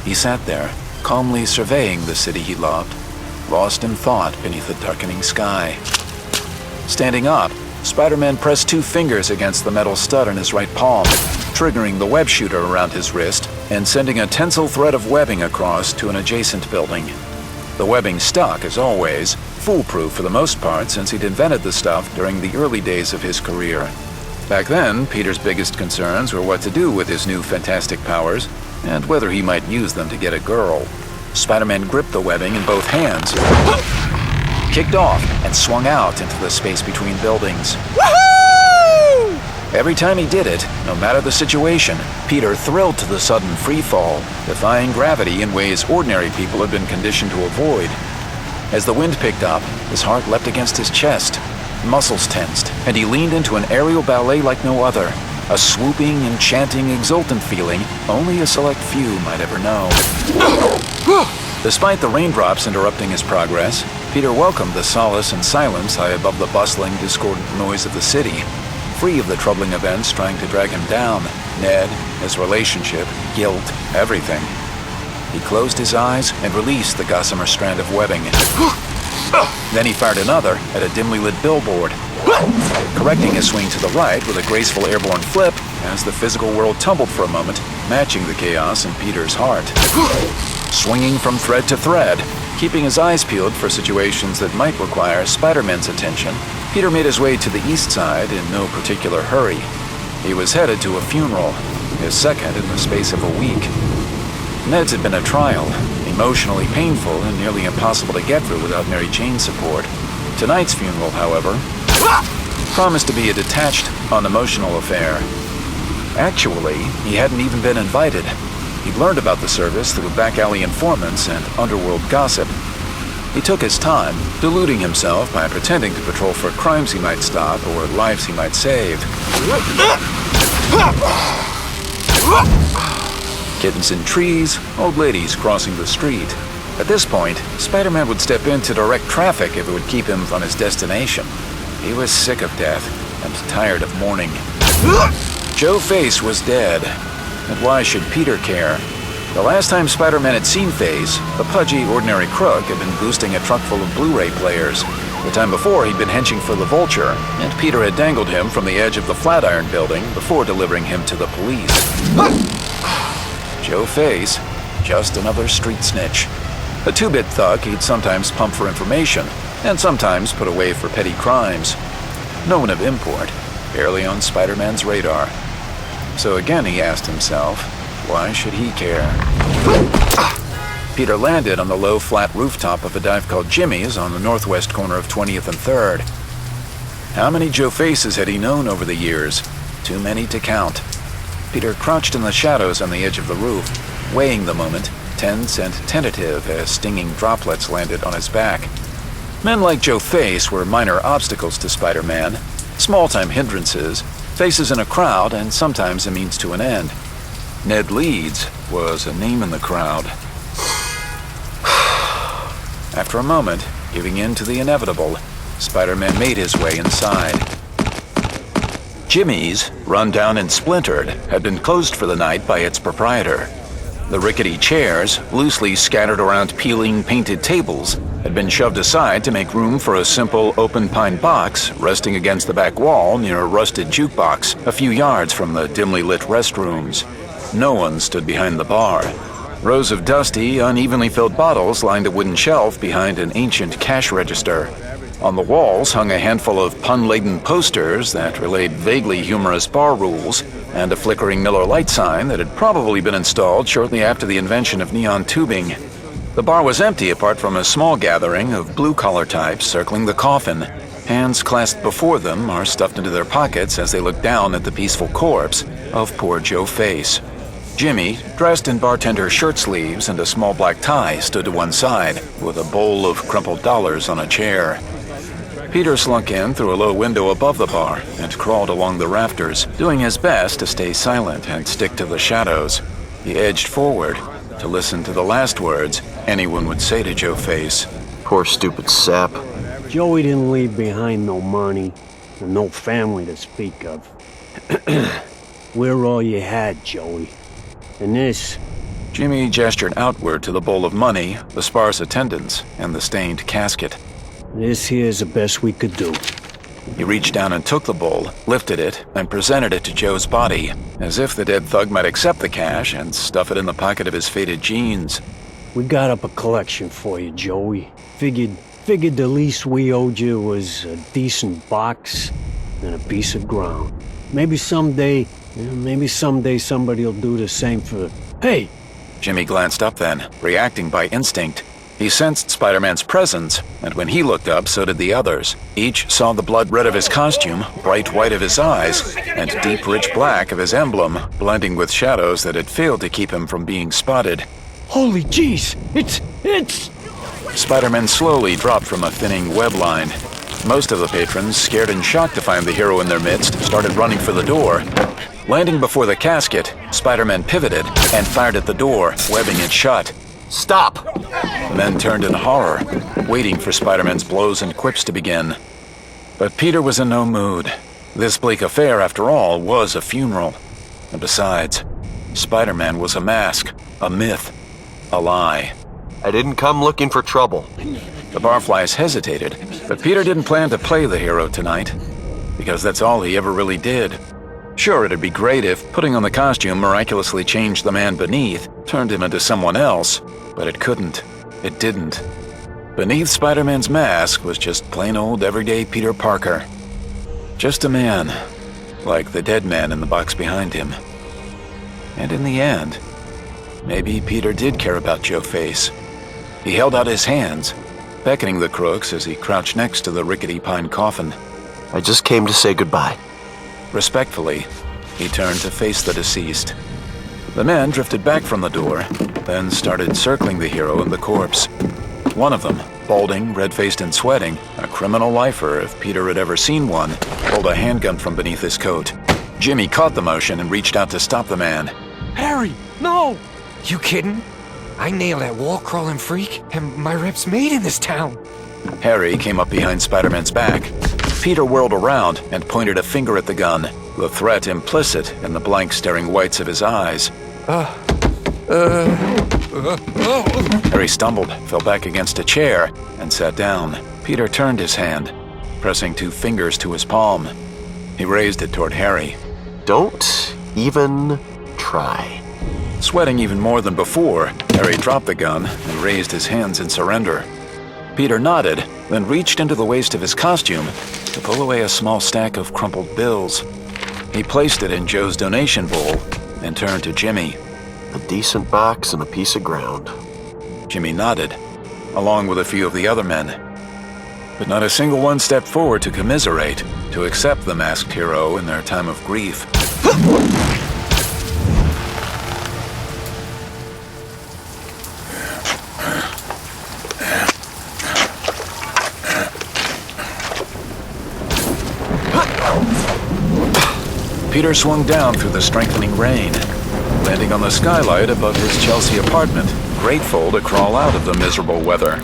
B: He sat there, calmly surveying the city he loved, lost in thought beneath the darkening sky. Standing up, Spider-Man pressed 2 fingers against the metal stud in his right palm,
A: triggering the web shooter around his wrist and sending a tensile thread of webbing across to an adjacent building. The webbing stuck, as always, foolproof for the most part since he'd invented the stuff during the early days of his career. Back then, Peter's biggest concerns were what to do with his new fantastic powers and whether he might use them to get a girl. Spider-Man gripped the webbing in both hands, kicked off, and swung out into the space between buildings. Woohoo! Every time he did it, no matter the situation, Peter thrilled to the sudden free fall, defying gravity in ways ordinary people had been conditioned to avoid. As the wind picked up, his heart leapt against his chest, muscles tensed, and he leaned into an aerial ballet like no other, a swooping, enchanting, exultant feeling only a select few might ever know. Despite the raindrops interrupting his progress, Peter welcomed the solace and silence high above the bustling, discordant noise of the city, free of the troubling events trying to drag him down. Ned, his relationship, guilt, everything. He closed his eyes and released the gossamer strand of webbing. Then he fired another at a dimly lit billboard, correcting his swing to the right with a graceful airborne flip as the physical world tumbled for a moment, matching the chaos in Peter's heart. Swinging from thread to thread, keeping his eyes peeled for situations that might require Spider-Man's attention, Peter made his way to the east side in no particular hurry. He was headed to a funeral, his second in the space of a week. Ned's had been a trial, emotionally painful and nearly impossible to get through without Mary Jane's support. Tonight's funeral, however, promised to be a detached, unemotional affair. Actually, he hadn't even been invited. He'd learned about the service through back alley informants and underworld gossip. He took his time, deluding himself by pretending to patrol for crimes he might stop or lives he might save. Kittens in trees, old ladies crossing the street. At this point, Spider-Man would step in to direct traffic if it would keep him on his destination. He was sick of death and tired of mourning. Joe Face was dead, and why should Peter care? The last time Spider-Man had seen Face, the pudgy, ordinary crook had been boosting a truck full of Blu-ray players. The time before, he'd been henching for the Vulture, and Peter had dangled him from the edge of the Flatiron Building before delivering him to the police. Joe Face, just another street snitch. A two-bit thug he'd sometimes pump for information, and sometimes put away for petty crimes. No one of import, barely on Spider-Man's radar. So again he asked himself, why should he care? Peter landed on the low, flat rooftop of a dive called Jimmy's on the northwest corner of 20th and 3rd. How many Joe Faces had he known over the years? Too many to count. Peter crouched in the shadows on the edge of the roof, weighing the moment, tense and tentative as stinging droplets landed on his back. Men like Joe Face were minor obstacles to Spider-Man, small-time hindrances, faces in a crowd, and sometimes a means to an end. Ned Leeds was a name in the crowd. After a moment, giving in to the inevitable, Spider-Man made his way inside. Jimmy's, run down and splintered, had been closed for the night by its proprietor. The rickety chairs, loosely scattered around peeling, painted tables, had been shoved aside to make room for a simple open pine box resting against the back wall near a rusted jukebox a few yards from the dimly lit restrooms. No one stood behind the bar. Rows of dusty, unevenly filled bottles lined a wooden shelf behind an ancient cash register. On the walls hung a handful of pun-laden posters that relayed vaguely humorous bar rules, and a flickering Miller Lite sign that had probably been installed shortly after the invention of neon tubing. The bar was empty apart from a small gathering of blue-collar types circling the coffin, hands clasped before them or stuffed into their pockets as they looked down at the peaceful corpse of poor Joe Face. Jimmy, dressed in bartender shirt sleeves and a small black tie, stood to one side, with a bowl of crumpled dollars on a chair. Peter slunk in through a low window above the bar and crawled along the rafters, doing his best to stay silent and stick to the shadows. He edged forward to listen to the last words anyone would say to Joe Face.
F: Poor stupid sap.
J: Joey didn't leave behind no money, and no family to speak of. We're all you had, Joey. And this...
A: Jimmy gestured outward to the bowl of money, the sparse attendants, and the stained casket.
J: This here's the best we could do.
B: He reached down and took the bowl, lifted it, and presented it to Joe's body, as if the dead thug might accept the cash and stuff it in the pocket of his faded jeans.
J: We got up a collection for you, Joey. Figured the least we owed you was a decent box and a piece of ground. Maybe someday somebody'll do the same for... Hey!
B: Jimmy glanced up then, reacting by instinct. He sensed Spider-Man's presence, and when he looked up, so did the others. Each saw the blood red of his costume, bright white of his eyes, and deep rich black of his emblem, blending with shadows that had failed to keep him from being spotted.
J: Holy jeez! It's...
B: Spider-Man slowly dropped from a thinning web line. Most of the patrons, scared and shocked to find the hero in their midst, started running for the door. Landing before the casket, Spider-Man pivoted and fired at the door, webbing it shut.
F: Stop!
B: The men turned in horror, waiting for Spider-Man's blows and quips to begin. But Peter was in no mood. This bleak affair, after all, was a funeral. And besides, Spider-Man was a mask, a myth, a lie.
F: I didn't come looking for trouble.
B: The barflies hesitated, but Peter didn't plan to play the hero tonight, because that's all he ever really did. Sure, it'd be great if putting on the costume miraculously changed the man beneath, turned him into someone else, but it couldn't. It didn't. Beneath Spider-Man's mask was just plain old everyday Peter Parker. Just a man, like the dead man in the box behind him. And in the end, maybe Peter did care about Joe Face. He held out his hands, beckoning the crooks as he crouched next to the rickety pine coffin.
F: I just came to say goodbye.
B: Respectfully, he turned to face the deceased. The men drifted back from the door, then started circling the hero and the corpse. One of them, balding, red-faced and sweating, a criminal lifer if Peter had ever seen one, pulled a handgun from beneath his coat. Jimmy caught the motion and reached out to stop the man.
K: Harry, no! You kidding? I nailed that wall-crawling freak, and my rep's made in this town.
B: Harry came up behind Spider-Man's back. Peter whirled around and pointed a finger at the gun, the threat implicit in the blank staring whites of his eyes. Harry stumbled, fell back against a chair, and sat down. Peter turned his hand, pressing 2 fingers to his palm. He raised it toward Harry.
F: Don't even try.
B: Sweating even more than before, Harry dropped the gun and raised his hands in surrender. Peter nodded, then reached into the waist of his costume to pull away a small stack of crumpled bills. He placed it in Joe's donation bowl and turned to Jimmy.
F: A decent box and a piece of ground.
B: Jimmy nodded, along with a few of the other men. But not a single one stepped forward to commiserate, to accept the masked hero in their time of grief. Peter swung down through the strengthening rain, landing on the skylight above his Chelsea apartment, grateful to crawl out of the miserable weather.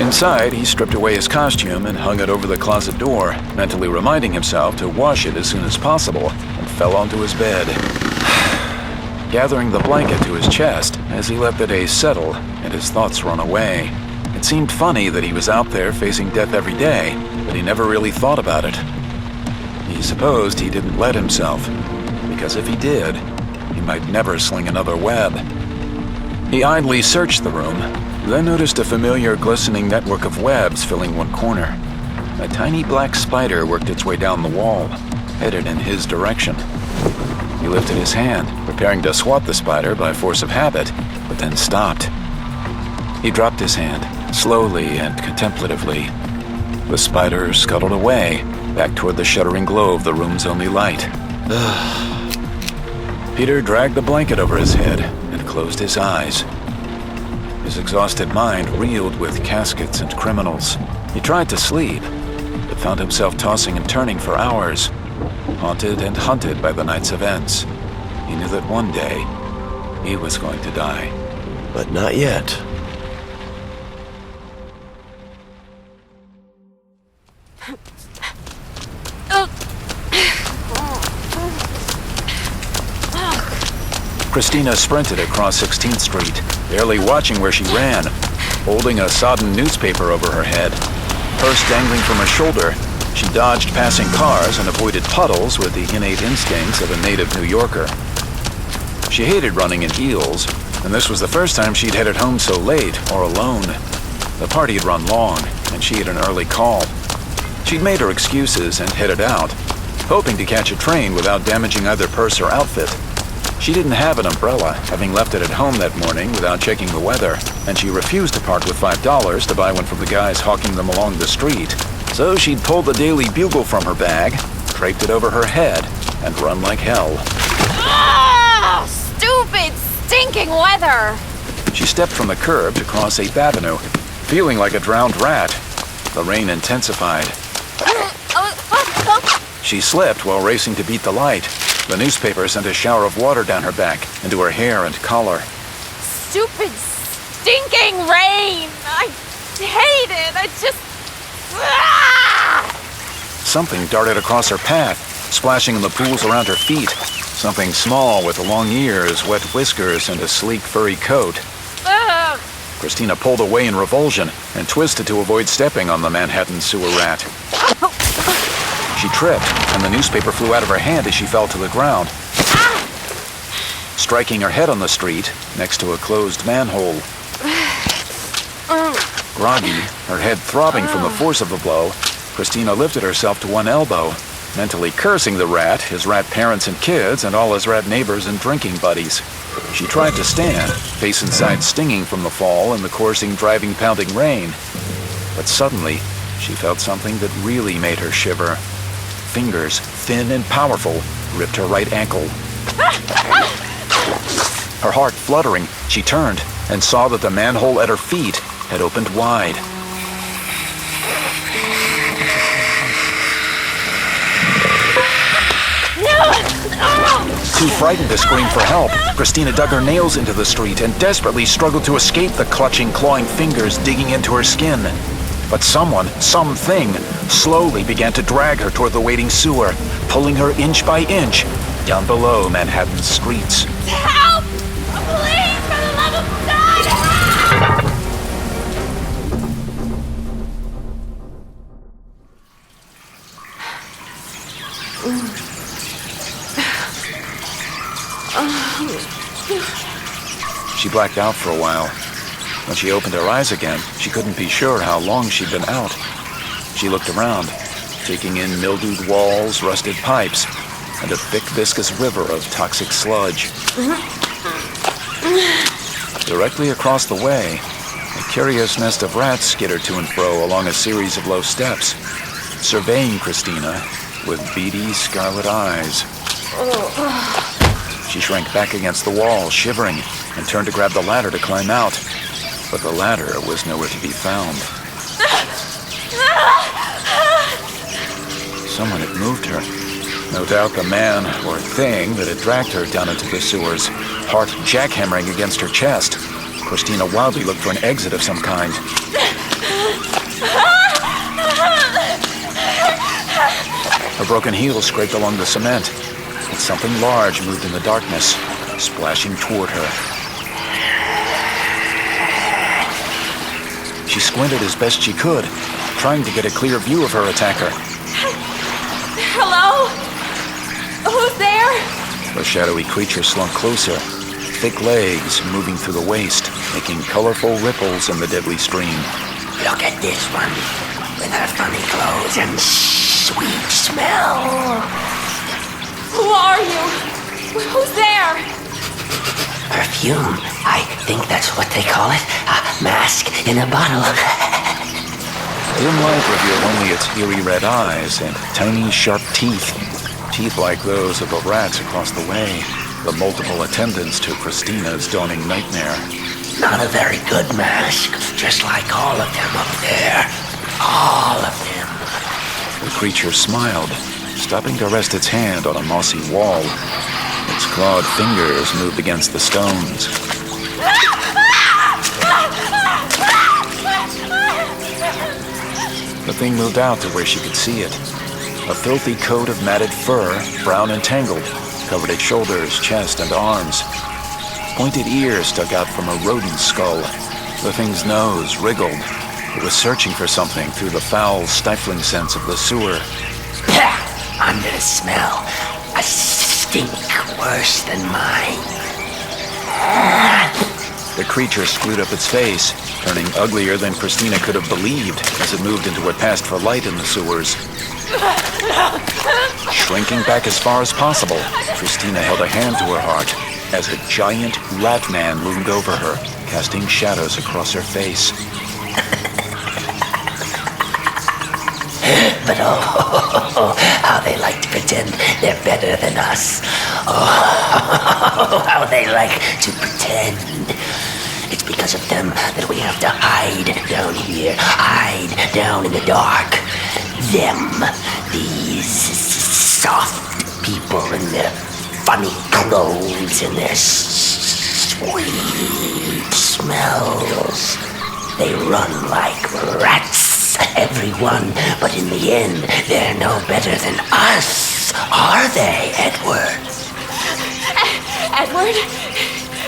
B: Inside, he stripped away his costume and hung it over the closet door, mentally reminding himself to wash it as soon as possible, and fell onto his bed. Gathering the blanket to his chest as he let the day settle and his thoughts run away. It seemed funny that he was out there facing death every day, but he never really thought about it. He supposed he didn't let himself, because if he did, he might never sling another web. He idly searched the room, then noticed a familiar glistening network of webs filling one corner. A tiny black spider worked its way down the wall, headed in his direction. He lifted his hand, preparing to swat the spider by force of habit, but then stopped. He dropped his hand, slowly and contemplatively. The spider scuttled away, back toward the shuddering glow of the room's only light. Peter dragged the blanket over his head and closed his eyes. His exhausted mind reeled with caskets and criminals. He tried to sleep, but found himself tossing and turning for hours, haunted and hunted by the night's events. He knew that one day, he was going to die.
F: But not yet.
B: Christina sprinted across 16th Street, barely watching where she ran, holding a sodden newspaper over her head. purse dangling from her shoulder, she dodged passing cars and avoided puddles with the innate instincts of a native New Yorker. She hated running in heels, and this was the first time she'd headed home so late or alone. The party had run long, and she had an early call. She'd made her excuses and headed out, hoping to catch a train without damaging either purse or outfit. She didn't have an umbrella, having left it at home that morning without checking the weather, and she refused to part with $5 to buy one from the guys hawking them along the street. So she'd pulled the Daily Bugle from her bag, draped it over her head, and run like hell.
L: Oh, stupid, stinking weather!
B: She stepped from the curb to cross 8th Avenue, feeling like a drowned rat. The rain intensified. She slipped while racing to beat the light. The newspaper sent a shower of water down her back, into her hair and collar.
L: Stupid, stinking rain! I hate it! I just...
B: Something darted across her path, splashing in the pools around her feet. Something small with long ears, wet whiskers, and a sleek furry coat. Christina pulled away in revulsion and twisted to avoid stepping on the Manhattan sewer rat. She tripped, and the newspaper flew out of her hand as she fell to the ground, striking her head on the street next to a closed manhole. Groggy, her head throbbing from the force of the blow, Christina lifted herself to one elbow, mentally cursing the rat, his rat parents and kids, and all his rat neighbors and drinking buddies. She tried to stand, face inside stinging from the fall and the coursing, driving, pounding rain. But suddenly, she felt something that really made her shiver. Fingers, thin and powerful, ripped her right ankle. Her heart fluttering, she turned and saw that the manhole at her feet had opened wide. Too frightened to scream for help, Christina dug her nails into the street and desperately struggled to escape the clutching, clawing fingers digging into her skin. But something, slowly began to drag her toward the waiting sewer, pulling her inch by inch down below Manhattan's streets.
L: Help! Please, for the love of God!
B: She blacked out for a while. When she opened her eyes again, she couldn't be sure how long she'd been out. She looked around, taking in mildewed walls, rusted pipes, and a thick, viscous river of toxic sludge. Directly across the way, a curious nest of rats skittered to and fro along a series of low steps, surveying Christina with beady, scarlet eyes. She shrank back against the wall, shivering, and turned to grab the ladder to climb out. But the ladder was nowhere to be found. Someone had moved her. No doubt the man or thing that had dragged her down into the sewers, heart jackhammering against her chest. Christina wildly looked for an exit of some kind. Her broken heel scraped along the cement, and something large moved in the darkness, splashing toward her. She squinted as best she could, trying to get a clear view of her attacker.
L: Hello? Who's there?
B: The shadowy creature slunk closer, thick legs moving through the waist, making colorful ripples in the deadly stream.
M: Look at this one, with her funny clothes and sweet smell.
L: Who are you? Who's there?
M: Perfume. I think that's what they call it. A mask in a bottle.
B: Dim light revealed only its eerie red eyes and tiny, sharp teeth. Teeth like those of the rats across the way. The multiple attendants to Christina's dawning nightmare.
M: Not a very good mask. Just like all of them up there. All of them.
B: The creature smiled, stopping to rest its hand on a mossy wall. Its clawed fingers moved against the stones. The thing moved out to where she could see it. A filthy coat of matted fur, brown and tangled, covered its shoulders, chest, and arms. Pointed ears stuck out from a rodent skull. The thing's nose wriggled. It was searching for something through the foul, stifling scents of the sewer.
M: Under the smell, a stink worse than mine.
B: The creature screwed up its face, turning uglier than Christina could have believed as it moved into what passed for light in the sewers. Shrinking back as far as possible, Christina held a hand to her heart as a giant rat man loomed over her, casting shadows across her face.
M: But oh, how they like to pretend they're better than us. Oh, how they like to pretend. It's because of them that we have to hide down here, hide down in the dark. Them, these soft people in their funny clothes and their sweet smells. They run like rats, everyone, but in the end, they're no better than us, are they, Edward?
L: Edward?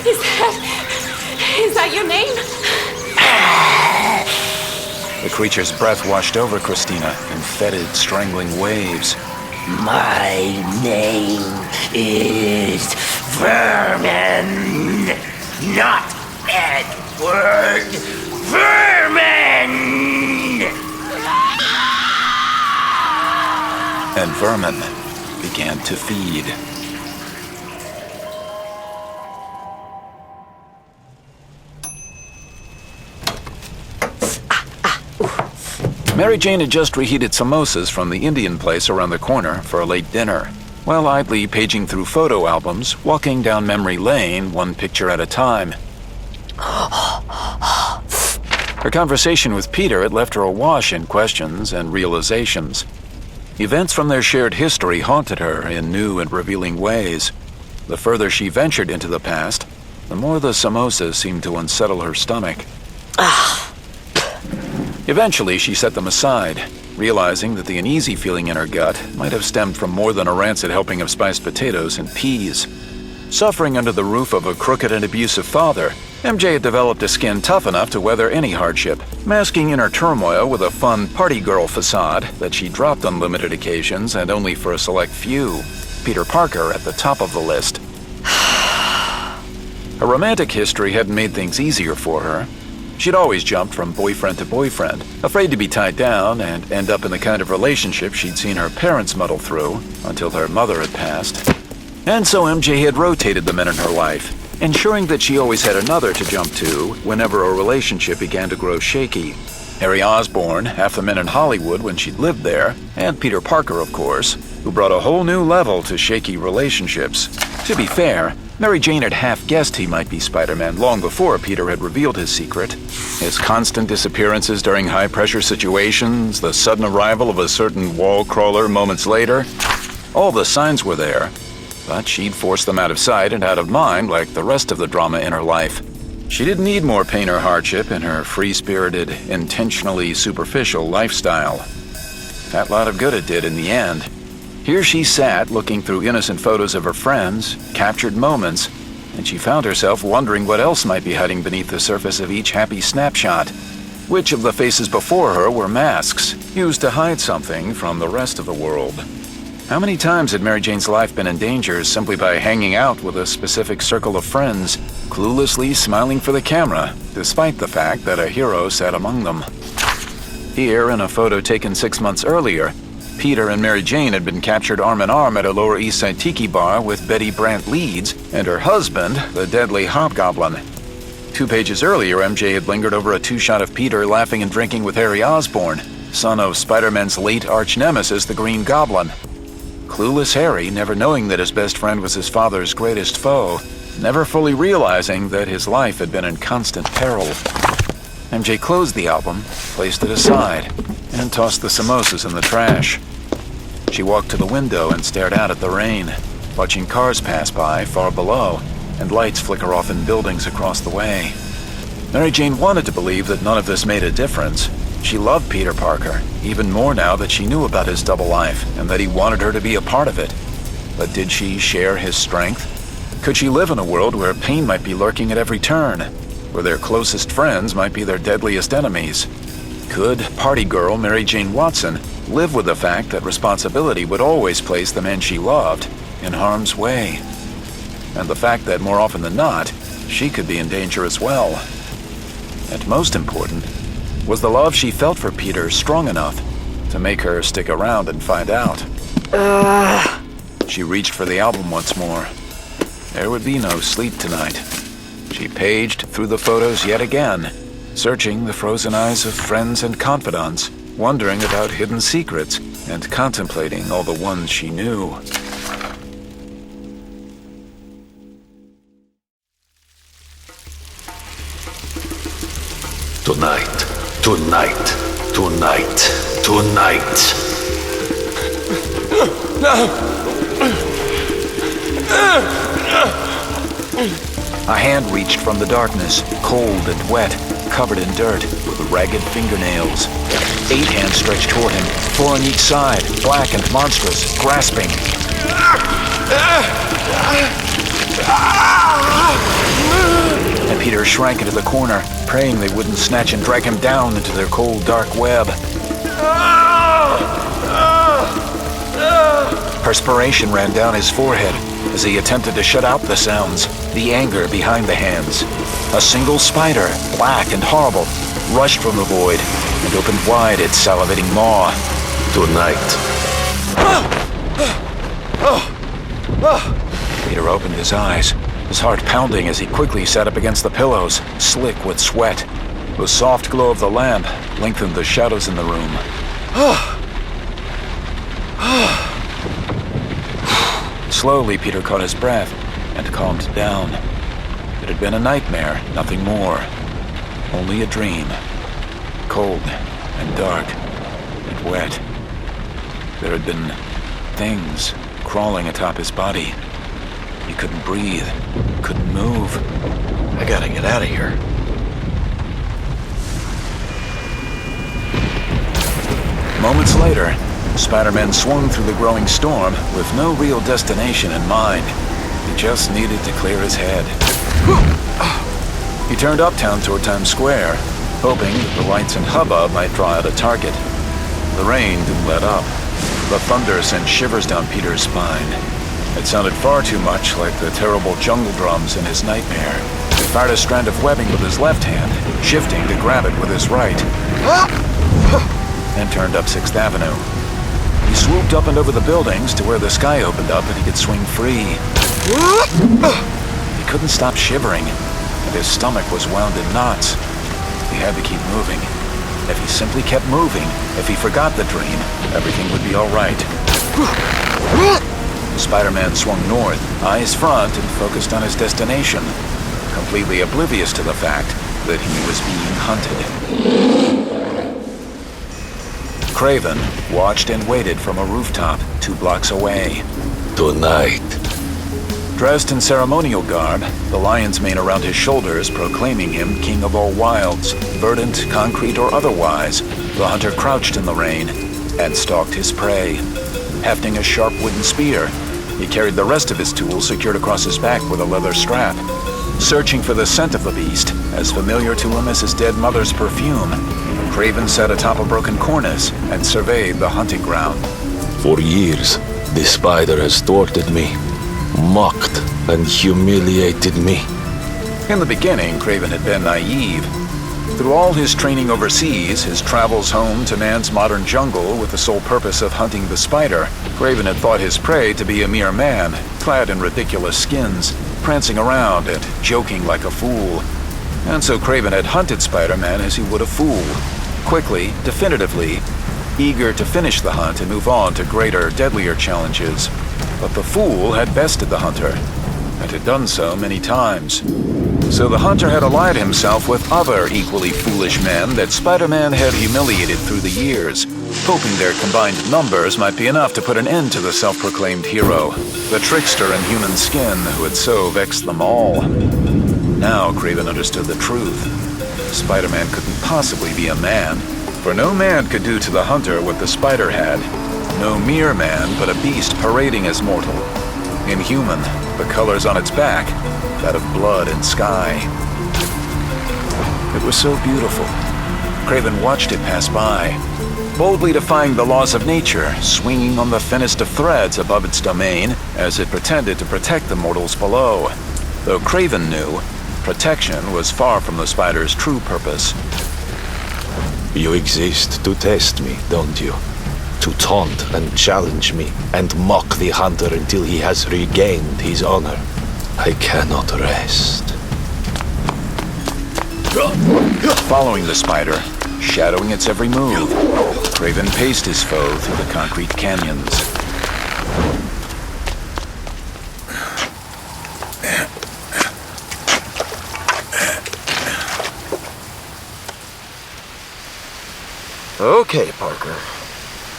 L: Is that your name?
B: The creature's breath washed over Christina in fetid, strangling waves.
M: My name is Vermin, not Edward. Vermin!
B: And vermin began to feed. Mary Jane had just reheated samosas from the Indian place around the corner for a late dinner, while idly paging through photo albums, walking down memory lane one picture at a time. Her conversation with Peter had left her awash in questions and realizations. Events from their shared history haunted her in new and revealing ways. The further she ventured into the past, the more the samosas seemed to unsettle her stomach. Eventually, she set them aside, realizing that the uneasy feeling in her gut might have stemmed from more than a rancid helping of spiced potatoes and peas. Suffering under the roof of a crooked and abusive father, MJ had developed a skin tough enough to weather any hardship, masking inner turmoil with a fun party girl facade that she dropped on limited occasions and only for a select few. Peter Parker at the top of the list. Her romantic history hadn't made things easier for her. She'd always jumped from boyfriend to boyfriend, afraid to be tied down and end up in the kind of relationship she'd seen her parents muddle through until her mother had passed. And so MJ had rotated the men in her life, ensuring that she always had another to jump to whenever a relationship began to grow shaky. Harry Osborn, half the men in Hollywood when she'd lived there, and Peter Parker, of course, who brought a whole new level to shaky relationships. To be fair, Mary Jane had half guessed he might be Spider-Man long before Peter had revealed his secret. His constant disappearances during high-pressure situations, the sudden arrival of a certain wall crawler moments later, all the signs were there, but she'd forced them out of sight and out of mind like the rest of the drama in her life. She didn't need more pain or hardship in her free-spirited, intentionally superficial lifestyle. That lot of good it did in the end. Here she sat, looking through innocent photos of her friends, captured moments, and she found herself wondering what else might be hiding beneath the surface of each happy snapshot. Which of the faces before her were masks, used to hide something from the rest of the world? How many times had Mary Jane's life been in danger simply by hanging out with a specific circle of friends, cluelessly smiling for the camera, despite the fact that a hero sat among them? Here, in a photo taken 6 months earlier, Peter and Mary Jane had been captured arm in arm at a Lower East Side tiki bar with Betty Brant Leeds and her husband, the deadly Hobgoblin. 2 pages earlier, MJ had lingered over a 2-shot of Peter laughing and drinking with Harry Osborn, son of Spider-Man's late arch-nemesis, the Green Goblin. Clueless Harry, never knowing that his best friend was his father's greatest foe, never fully realizing that his life had been in constant peril. MJ closed the album, placed it aside, and tossed the samosas in the trash. She walked to the window and stared out at the rain, watching cars pass by far below and lights flicker off in buildings across the way. Mary Jane wanted to believe that none of this made a difference. She loved Peter Parker, even more now that she knew about his double life and that he wanted her to be a part of it. But did she share his strength? Could she live in a world where pain might be lurking at every turn, where their closest friends might be their deadliest enemies? Could party girl Mary Jane Watson live with the fact that responsibility would always place the man she loved in harm's way? And the fact that more often than not, she could be in danger as well. And most important, was the love she felt for Peter strong enough to make her stick around and find out? She reached for the album once more. There would be no sleep tonight. She paged through the photos yet again, searching the frozen eyes of friends and confidants, wondering about hidden secrets, and contemplating all the ones she knew.
C: Tonight, tonight, tonight, tonight.
B: A hand reached from the darkness, cold and wet, covered in dirt, with ragged fingernails. 8 hands stretched toward him, 4 on each side, black and monstrous, grasping. And Peter shrank into the corner, praying they wouldn't snatch and drag him down into their cold, dark web. Perspiration ran down his forehead as he attempted to shut out the sounds, the anger behind the hands. A single spider, black and horrible, rushed from the void and opened wide its salivating maw.
C: Tonight.
B: Peter opened his eyes, his heart pounding as he quickly sat up against the pillows, slick with sweat. The soft glow of the lamp lengthened the shadows in the room. Slowly, Peter caught his breath and calmed down. It had been a nightmare, nothing more. Only a dream. Cold and dark and wet. There had been things crawling atop his body. He couldn't breathe, couldn't move.
F: I gotta get out of here.
B: Moments later, Spider-Man swung through the growing storm with no real destination in mind. He just needed to clear his head. He turned uptown toward Times Square, hoping that the lights and hubbub might draw out a target. The rain didn't let up. The thunder sent shivers down Peter's spine. It sounded far too much like the terrible jungle drums in his nightmare. He fired a strand of webbing with his left hand, shifting to grab it with his right. Then turned up 6th Avenue. He swooped up and over the buildings to where the sky opened up and he could swing free. He couldn't stop shivering, and his stomach was wound in knots. He had to keep moving. If he simply kept moving, if he forgot the dream, everything would be all right. Spider-Man swung north, eyes front, and focused on his destination, completely oblivious to the fact that he was being hunted. Kraven watched and waited from a rooftop 2 blocks away.
C: Tonight.
B: Dressed in ceremonial garb, the lion's mane around his shoulders proclaiming him king of all wilds, verdant, concrete, or otherwise, the hunter crouched in the rain and stalked his prey. Hefting a sharp wooden spear, he carried the rest of his tools secured across his back with a leather strap. Searching for the scent of the beast, as familiar to him as his dead mother's perfume, Kraven sat atop a broken cornice and surveyed the hunting ground.
C: For years, this spider has thwarted me, mocked and humiliated me.
B: In the beginning, Kraven had been naive. Through all his training overseas, his travels home to man's modern jungle with the sole purpose of hunting the spider, Kraven had thought his prey to be a mere man, clad in ridiculous skins, prancing around and joking like a fool. And so Kraven had hunted Spider-Man as he would a fool, quickly, definitively, eager to finish the hunt and move on to greater, deadlier challenges. But the fool had bested the hunter, and had done so many times. So the hunter had allied himself with other equally foolish men that Spider-Man had humiliated through the years, hoping their combined numbers might be enough to put an end to the self-proclaimed hero, the trickster in human skin who had so vexed them all. Now Kraven understood the truth. Spider-Man couldn't possibly be a man, for no man could do to the hunter what the spider had. No mere man, but a beast parading as mortal. Inhuman, the colors on its back, that of blood and sky. It was so beautiful, Kraven watched it pass by, boldly defying the laws of nature, swinging on the thinnest of threads above its domain as it pretended to protect the mortals below. Though Kraven knew, protection was far from the spider's true purpose.
C: You exist to test me, don't you? To taunt and challenge me, and mock the hunter until he has regained his honor. I cannot rest.
B: Following the spider, shadowing its every move, Kraven paced his foe through the concrete canyons.
F: Okay, Parker.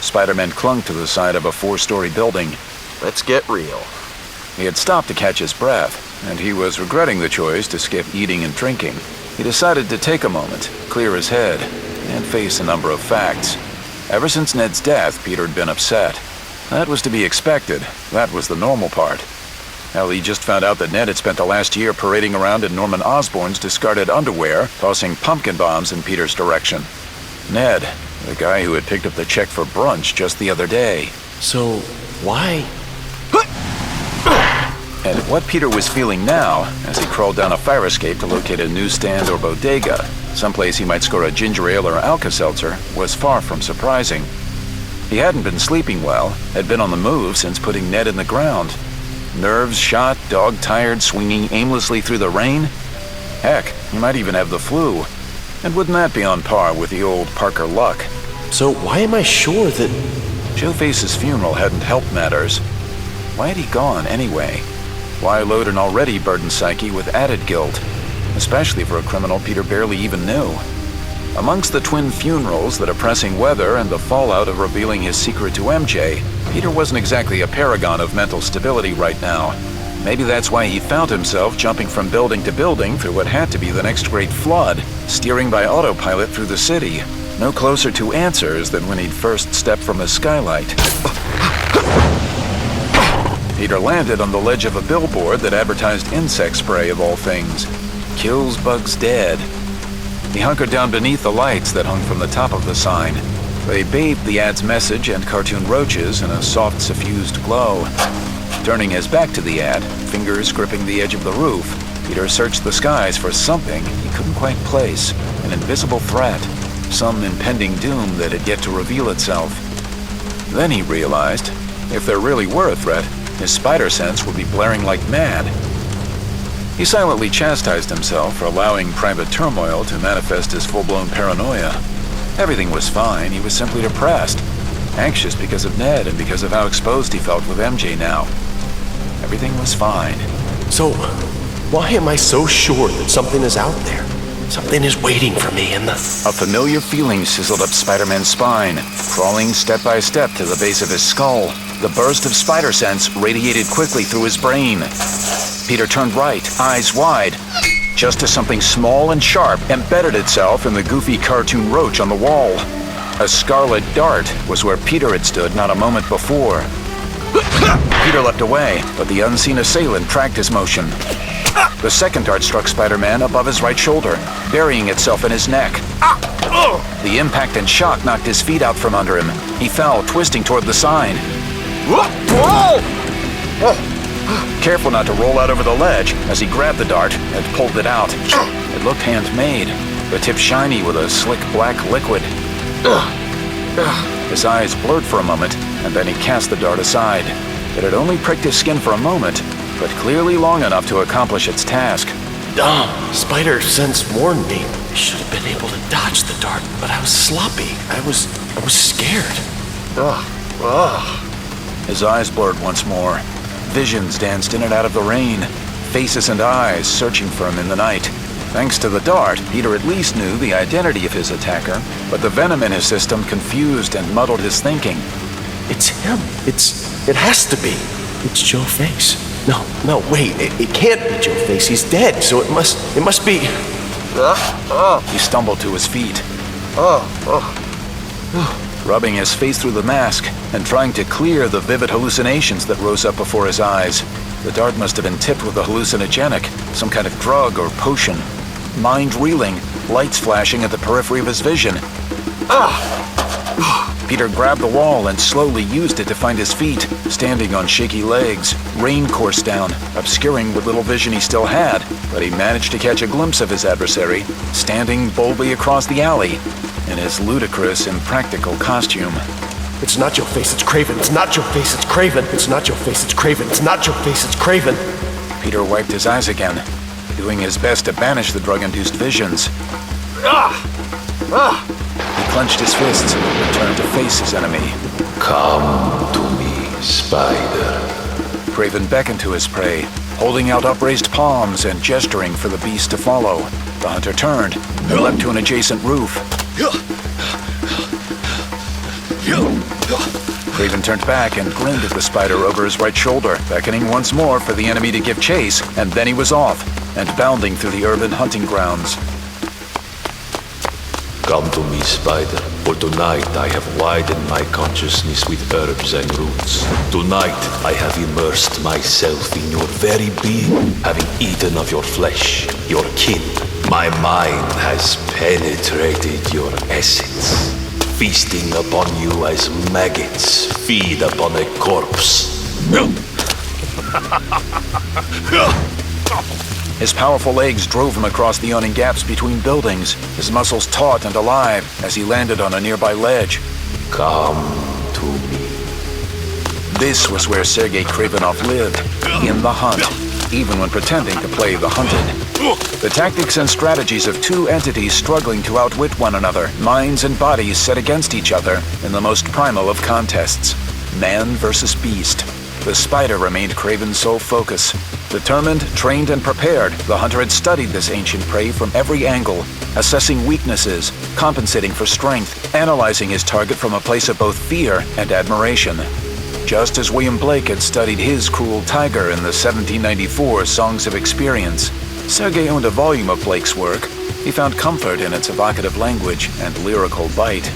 B: Spider-Man clung to the side of a 4-story building.
F: Let's get real.
B: He had stopped to catch his breath, and he was regretting the choice to skip eating and drinking. He decided to take a moment, clear his head, and face a number of facts. Ever since Ned's death, Peter had been upset. That was to be expected. That was the normal part. Hell, he just found out that Ned had spent the last year parading around in Norman Osborn's discarded underwear, tossing pumpkin bombs in Peter's direction. Ned, the guy who had picked up the check for brunch just the other day.
F: So, why?
B: And what Peter was feeling now, as he crawled down a fire escape to locate a newsstand or bodega, someplace he might score a ginger ale or Alka-Seltzer, was far from surprising. He hadn't been sleeping well, had been on the move since putting Ned in the ground. Nerves shot, dog-tired, swinging aimlessly through the rain. Heck, he might even have the flu. And wouldn't that be on par with the old Parker luck?
F: So why am I sure that...
B: Joe Face's funeral hadn't helped matters. Why had he gone anyway? Why load an already burdened psyche with added guilt? Especially for a criminal Peter barely even knew. Amongst the twin funerals, the depressing weather, and the fallout of revealing his secret to MJ, Peter wasn't exactly a paragon of mental stability right now. Maybe that's why he found himself jumping from building to building through what had to be the next great flood, steering by autopilot through the city, no closer to answers than when he'd first stepped from his skylight. Peter landed on the ledge of a billboard that advertised insect spray of all things. Kills bugs dead. He hunkered down beneath the lights that hung from the top of the sign. They bathed the ad's message and cartoon roaches in a soft, suffused glow. Turning his back to the ad, fingers gripping the edge of the roof, Peter searched the skies for something he couldn't quite place. An invisible threat. Some impending doom that had yet to reveal itself. Then he realized, if there really were a threat, his spider sense would be blaring like mad. He silently chastised himself for allowing private turmoil to manifest his full-blown paranoia. Everything was fine, he was simply depressed. Anxious because of Ned and because of how exposed he felt with MJ now. Everything was fine.
F: So, why am I so sure that something is out there? Something is waiting for me in the...
B: A familiar feeling sizzled up Spider-Man's spine, crawling step by step to the base of his skull. The burst of spider sense radiated quickly through his brain. Peter turned right, eyes wide, just as something small and sharp embedded itself in the goofy cartoon roach on the wall. A scarlet dart was where Peter had stood not a moment before. Peter leapt away, but the unseen assailant tracked his motion. The second dart struck Spider-Man above his right shoulder, burying itself in his neck. The impact and shock knocked his feet out from under him. He fell, twisting toward the sign. Careful not to roll out over the ledge as he grabbed the dart and pulled it out. It looked handmade, the tip shiny with a slick black liquid. His eyes blurred for a moment, and then he cast the dart aside. It had only pricked his skin for a moment, but clearly long enough to accomplish its task.
F: Spider sense warned me. I should have been able to dodge the dart, but I was sloppy. I was scared.
B: His eyes blurred once more. Visions danced in and out of the rain, faces and eyes searching for him in the night. Thanks to the dart, Peter at least knew the identity of his attacker, but the venom in his system confused and muddled his thinking.
F: It's him. It has to be. It's Joe Face. No, wait. It can't be Joe Face. He's dead, so it must be...
B: He stumbled to his feet. Rubbing his face through the mask and trying to clear the vivid hallucinations that rose up before his eyes. The dart must have been tipped with a hallucinogenic, some kind of drug or potion.
A: mind reeling, lights flashing at the periphery of his vision. Peter grabbed the wall and slowly used it to find his feet, standing on shaky legs. Rain coursed down, obscuring what little vision he still had, but he managed to catch a glimpse of his adversary, standing boldly across the alley in his ludicrous, impractical costume.
F: It's not your face, it's Kraven. It's not your face, it's Kraven. It's not your face, it's Kraven. It's not your face, it's Kraven.
A: Peter wiped his eyes again, doing his best to banish the drug-induced visions. He clenched his fists and turned to face his enemy.
C: Come to me, Spider.
A: Kraven beckoned to his prey, holding out upraised palms and gesturing for the beast to follow. The hunter turned and leapt to an adjacent roof. Kraven turned back and grinned at the spider over his right shoulder, beckoning once more for the enemy to give chase, and then he was off, and bounding through the urban hunting grounds.
C: Come to me, Spider, for tonight I have widened my consciousness with herbs and roots. Tonight I have immersed myself in your very being, having eaten of your flesh, your kin. My mind has penetrated your essence, feasting upon you as maggots feed upon a corpse.
A: His powerful legs drove him across the yawning gaps between buildings, his muscles taut and alive as he landed on a nearby ledge.
C: Come to me.
A: This was where Sergei Kravenov lived, in the hunt, even when pretending to play the hunted. The tactics and strategies of two entities struggling to outwit one another, minds and bodies set against each other in the most primal of contests. Man versus beast. The spider remained Kraven's sole focus. Determined, trained, and prepared, the hunter had studied this ancient prey from every angle, assessing weaknesses, compensating for strength, analyzing his target from a place of both fear and admiration. Just as William Blake had studied his cruel tiger in the 1794 Songs of Experience, Sergei owned a volume of Blake's work. He found comfort in its evocative language and lyrical bite.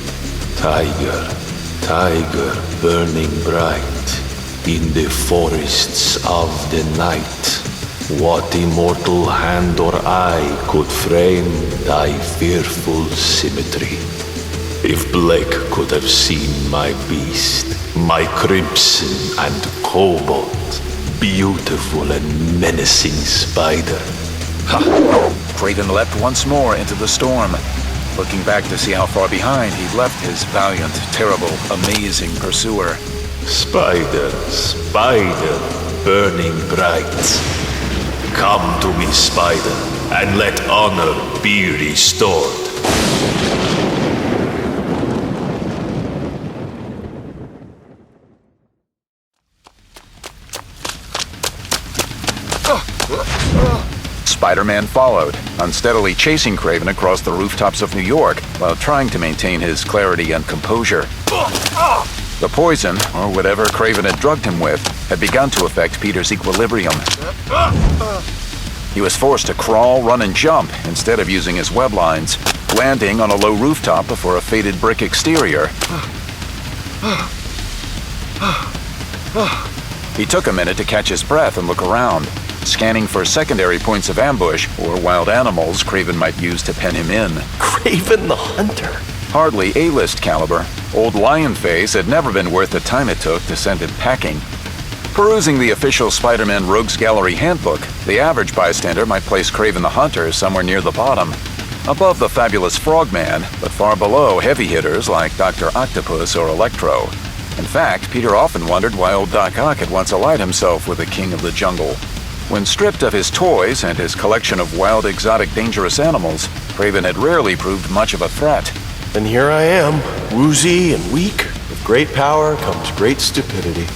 C: Tiger, tiger, burning bright in the forests of the night. What immortal hand or eye could frame thy fearful symmetry? If Blake could have seen my beast, my crimson and cobalt, beautiful and menacing spider.
A: Ha! Kraven leapt once more into the storm, looking back to see how far behind he'd left his valiant, terrible, amazing pursuer.
C: Spider, spider, burning bright. Come to me, Spider, and let honor be restored.
A: Spider-Man followed, unsteadily chasing Kraven across the rooftops of New York while trying to maintain his clarity and composure. The poison, or whatever Kraven had drugged him with, had begun to affect Peter's equilibrium. He was forced to crawl, run, and jump instead of using his web lines, landing on a low rooftop before a faded brick exterior. He took a minute to catch his breath and look around, scanning for secondary points of ambush or wild animals Kraven might use to pen him in.
F: Kraven the Hunter.
A: Hardly A-list caliber, old Lionface had never been worth the time it took to send him packing. Perusing the official Spider-Man Rogues Gallery handbook, the average bystander might place Kraven the Hunter somewhere near the bottom, above the fabulous Frogman, but far below heavy hitters like Dr. Octopus or Electro. In fact, Peter often wondered why old Doc Ock had once allied himself with the king of the jungle. When stripped of his toys and his collection of wild, exotic, dangerous animals, Kraven had rarely proved much of a threat.
F: And here I am, woozy and weak. With great power comes great stupidity.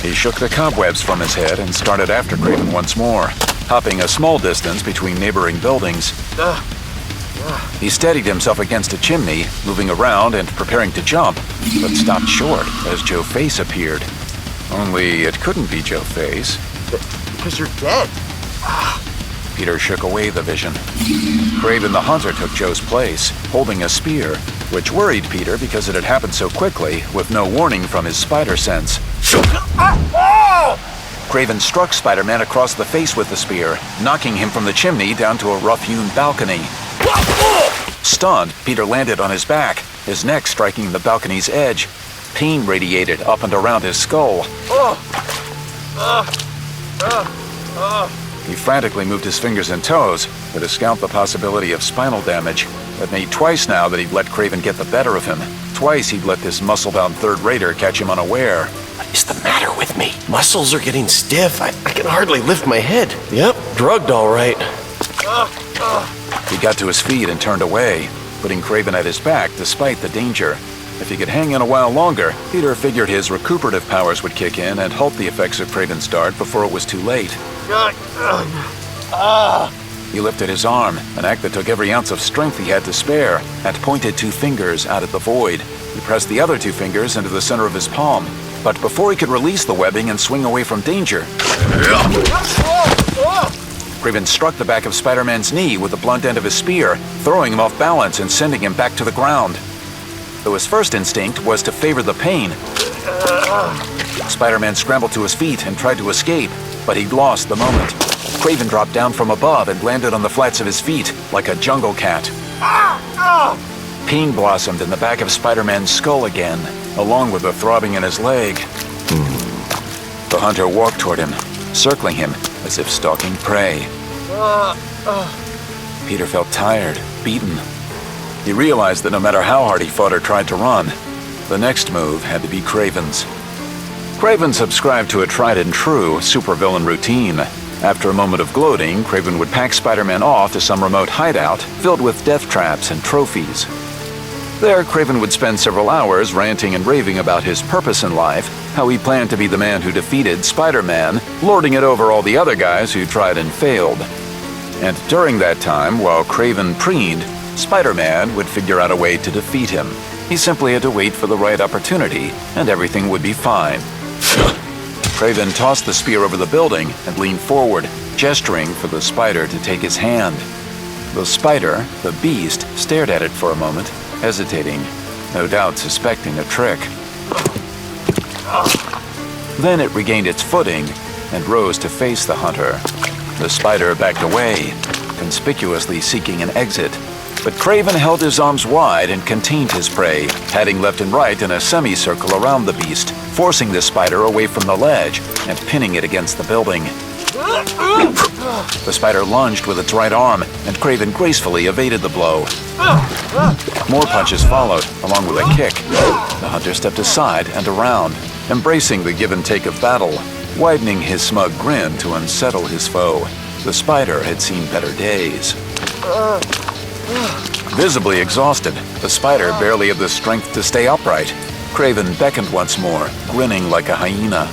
A: He shook the cobwebs from his head and started after Kraven once more, hopping a small distance between neighboring buildings. He steadied himself against a chimney, moving around and preparing to jump, but stopped short as Joe Face appeared. Only it couldn't be Joe Face.
F: Because you're dead.
A: Peter shook away the vision. Kraven the Hunter took Joe's place, holding a spear, which worried Peter because it had happened so quickly, with no warning from his spider sense.
B: Kraven struck Spider-Man across the face with the spear, knocking him from the chimney down to a rough-hewn balcony. Stunned, Peter landed on his back, his neck striking the balcony's edge. Pain radiated up and around his skull. He frantically moved his fingers and toes to discount the possibility of spinal damage. It made twice now that he'd let Kraven get the better of him. Twice he'd let this muscle-bound third-rater catch him unaware.
F: What is the matter with me? Muscles are getting stiff. I can hardly lift my head. Yep, drugged all right.
B: He got to his feet and turned away, putting Kraven at his back despite the danger. If he could hang in a while longer, Peter figured his recuperative powers would kick in and halt the effects of Kraven's dart before it was too late. He lifted his arm, an act that took every ounce of strength he had to spare, and pointed 2 fingers out at the void. He pressed the other 2 fingers into the center of his palm, but before he could release the webbing and swing away from danger, Kraven struck the back of Spider-Man's knee with the blunt end of his spear, throwing him off balance and sending him back to the ground. Though his first instinct was to favor the pain, Spider-Man scrambled to his feet and tried to escape, but he'd lost the moment. Kraven dropped down from above and landed on the flats of his feet like a jungle cat. Pain blossomed in the back of Spider-Man's skull again, along with the throbbing in his leg. The hunter walked toward him, circling him as if stalking prey. Peter felt tired, beaten. He realized that no matter how hard he fought or tried to run, the next move had to be Kraven's. Kraven subscribed to a tried-and-true supervillain routine. After a moment of gloating, Kraven would pack Spider-Man off to some remote hideout filled with death traps and trophies. There, Kraven would spend several hours ranting and raving about his purpose in life, how he planned to be the man who defeated Spider-Man, lording it over all the other guys who tried and failed. And during that time, while Kraven preened, Spider-Man would figure out a way to defeat him. He simply had to wait for the right opportunity, and everything would be fine. Kraven tossed the spear over the building and leaned forward, gesturing for the spider to take his hand. The spider, the beast, stared at it for a moment, hesitating, no doubt suspecting a trick. Then it regained its footing and rose to face the hunter. The spider backed away, conspicuously seeking an exit. But Kraven held his arms wide and contained his prey, heading left and right in a semicircle around the beast, forcing the spider away from the ledge and pinning it against the building. The spider lunged with its right arm, and Kraven gracefully evaded the blow. More punches followed, along with a kick. The hunter stepped aside and around, embracing the give and take of battle, widening his smug grin to unsettle his foe. The spider had seen better days. Visibly exhausted, the spider barely had the strength to stay upright. Kraven beckoned once more, grinning like a hyena.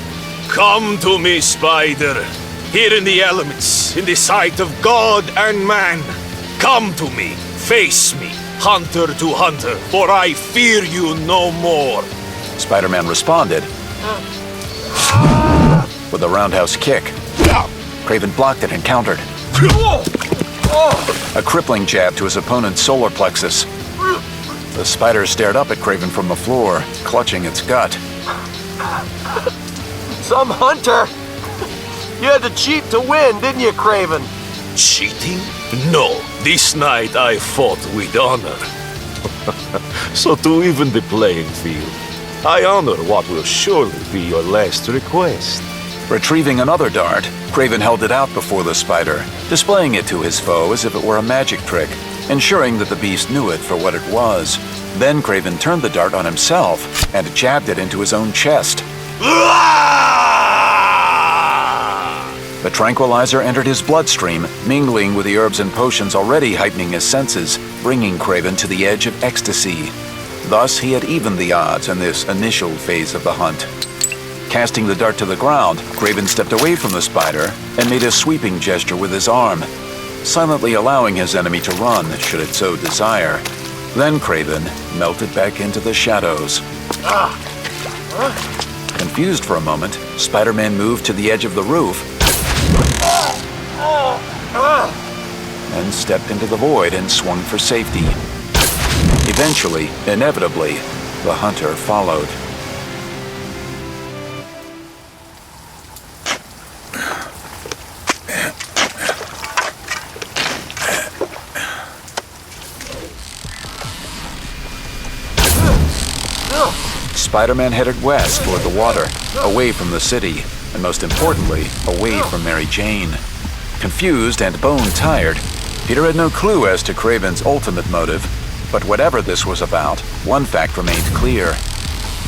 D: Come to me, spider. Here in the elements, in the sight of God and man. Come to me, face me, hunter to hunter, for I fear you no more.
B: Spider-Man responded with a roundhouse kick. Kraven blocked it and countered. A crippling jab to his opponent's solar plexus. The spider stared up at Kraven from the floor, clutching its gut.
F: Some hunter! You had to cheat to win, didn't you, Kraven?
D: Cheating? No, this night I fought with honor.
C: So to even the playing field, I honor what will surely be your last request.
B: Retrieving another dart, Kraven held it out before the spider, displaying it to his foe as if it were a magic trick, ensuring that the beast knew it for what it was. Then Kraven turned the dart on himself and jabbed it into his own chest. The tranquilizer entered his bloodstream, mingling with the herbs and potions already heightening his senses, bringing Kraven to the edge of ecstasy. Thus, he had evened the odds in this initial phase of the hunt. Casting the dart to the ground, Kraven stepped away from the spider and made a sweeping gesture with his arm, silently allowing his enemy to run should it so desire. Then Kraven melted back into the shadows. Confused for a moment, Spider-Man moved to the edge of the roof and stepped into the void and swung for safety. Eventually, inevitably, the hunter followed. Spider-Man headed west toward the water, away from the city, and most importantly, away from Mary Jane. Confused and bone-tired, Peter had no clue as to Kraven's ultimate motive, but whatever this was about, one fact remained clear.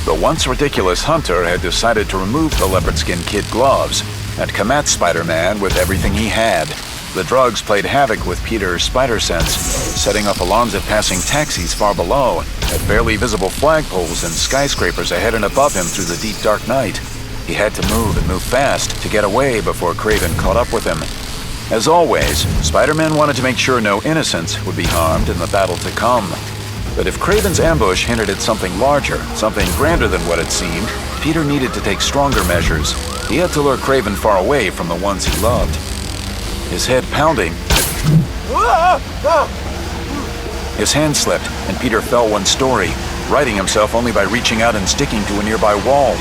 B: The once ridiculous Hunter had decided to remove the leopard skin kid gloves and come at Spider-Man with everything he had. The drugs played havoc with Peter's spider sense, setting off alarms at passing taxis far below, at barely visible flagpoles and skyscrapers ahead and above him through the deep dark night. He had to move and move fast to get away before Kraven caught up with him. As always, Spider-Man wanted to make sure no innocents would be harmed in the battle to come. But if Kraven's ambush hinted at something larger, something grander than what it seemed, Peter needed to take stronger measures. He had to lure Kraven far away from the ones he loved. His head pounding, his hand slipped, and Peter fell one story, righting himself only by reaching out and sticking to a nearby wall.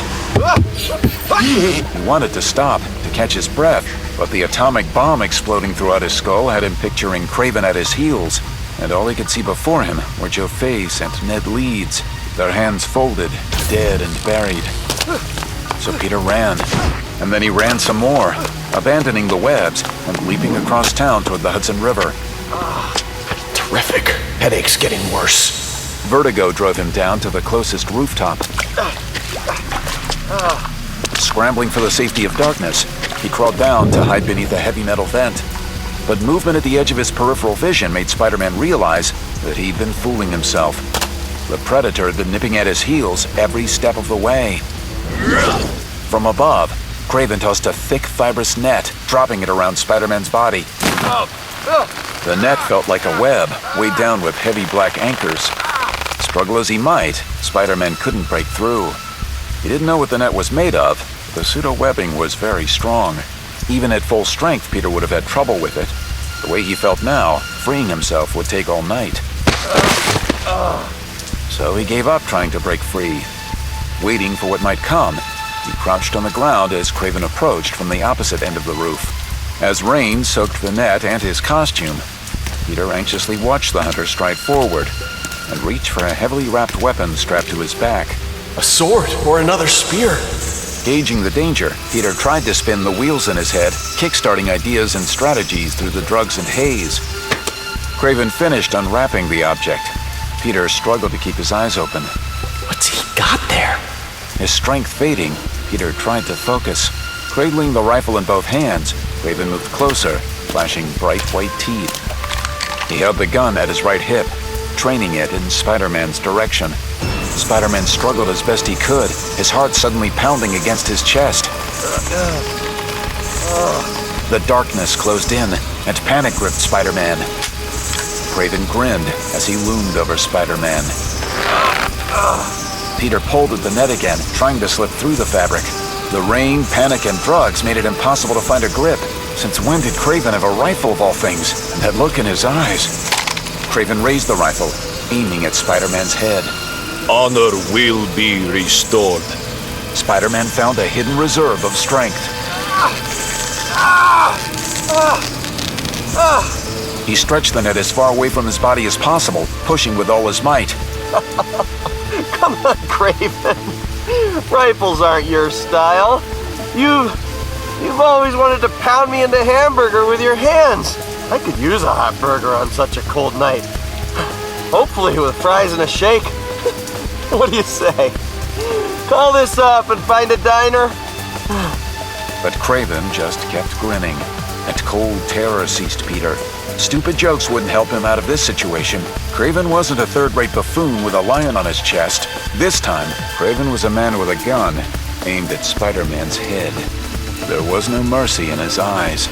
B: He wanted to stop, to catch his breath, but the atomic bomb exploding throughout his skull had him picturing Kraven at his heels, and all he could see before him were Joe Face and Ned Leeds, their hands folded, dead and buried. So Peter ran, and then he ran some more, abandoning the webs and leaping across town toward the Hudson River.
F: Terrific. Headache's getting worse.
B: Vertigo drove him down to the closest rooftop. Scrambling for the safety of darkness, he crawled down to hide beneath a heavy metal vent. But movement at the edge of his peripheral vision made Spider-Man realize that he'd been fooling himself. The Predator had been nipping at his heels every step of the way. From above, Kraven tossed a thick, fibrous net, dropping it around Spider-Man's body. The net felt like a web, weighed down with heavy black anchors. Struggle as he might, Spider-Man couldn't break through. He didn't know what the net was made of, but the pseudo-webbing was very strong. Even at full strength, Peter would have had trouble with it. The way he felt now, freeing himself would take all night. So he gave up trying to break free. Waiting for what might come, he crouched on the ground as Kraven approached from the opposite end of the roof. As rain soaked the net and his costume, Peter anxiously watched the hunter stride forward and reach for a heavily wrapped weapon strapped to his back.
F: A sword or another spear.
B: Gauging the danger, Peter tried to spin the wheels in his head, kickstarting ideas and strategies through the drugs and haze. Kraven finished unwrapping the object. Peter struggled to keep his eyes open.
F: What's he got there?
B: His strength fading, Peter tried to focus. Cradling the rifle in both hands, Kraven moved closer, flashing bright white teeth. He held the gun at his right hip, training it in Spider-Man's direction. Spider-Man struggled as best he could, his heart suddenly pounding against his chest. The darkness closed in, and panic gripped Spider-Man. Kraven grinned as he loomed over Spider-Man. Peter pulled at the net again, trying to slip through the fabric. The rain, panic, and drugs made it impossible to find a grip. Since when did Kraven have a rifle of all things, and that look in his eyes? Kraven raised the rifle, aiming at Spider-Man's head.
C: Honor will be restored.
B: Spider-Man found a hidden reserve of strength. He stretched the net as far away from his body as possible, pushing with all his might.
F: Come on, Kraven. Rifles aren't your style. You've always wanted to pound me into hamburger with your hands. I could use a hot burger on such a cold night. Hopefully with fries and a shake. What do you say? Call this off and find a diner?
B: But Kraven just kept grinning, and cold terror seized Peter. Stupid jokes wouldn't help him out of this situation. Kraven wasn't a third-rate buffoon with a lion on his chest. This time, Kraven was a man with a gun, aimed at Spider-Man's head. There was no mercy in his eyes.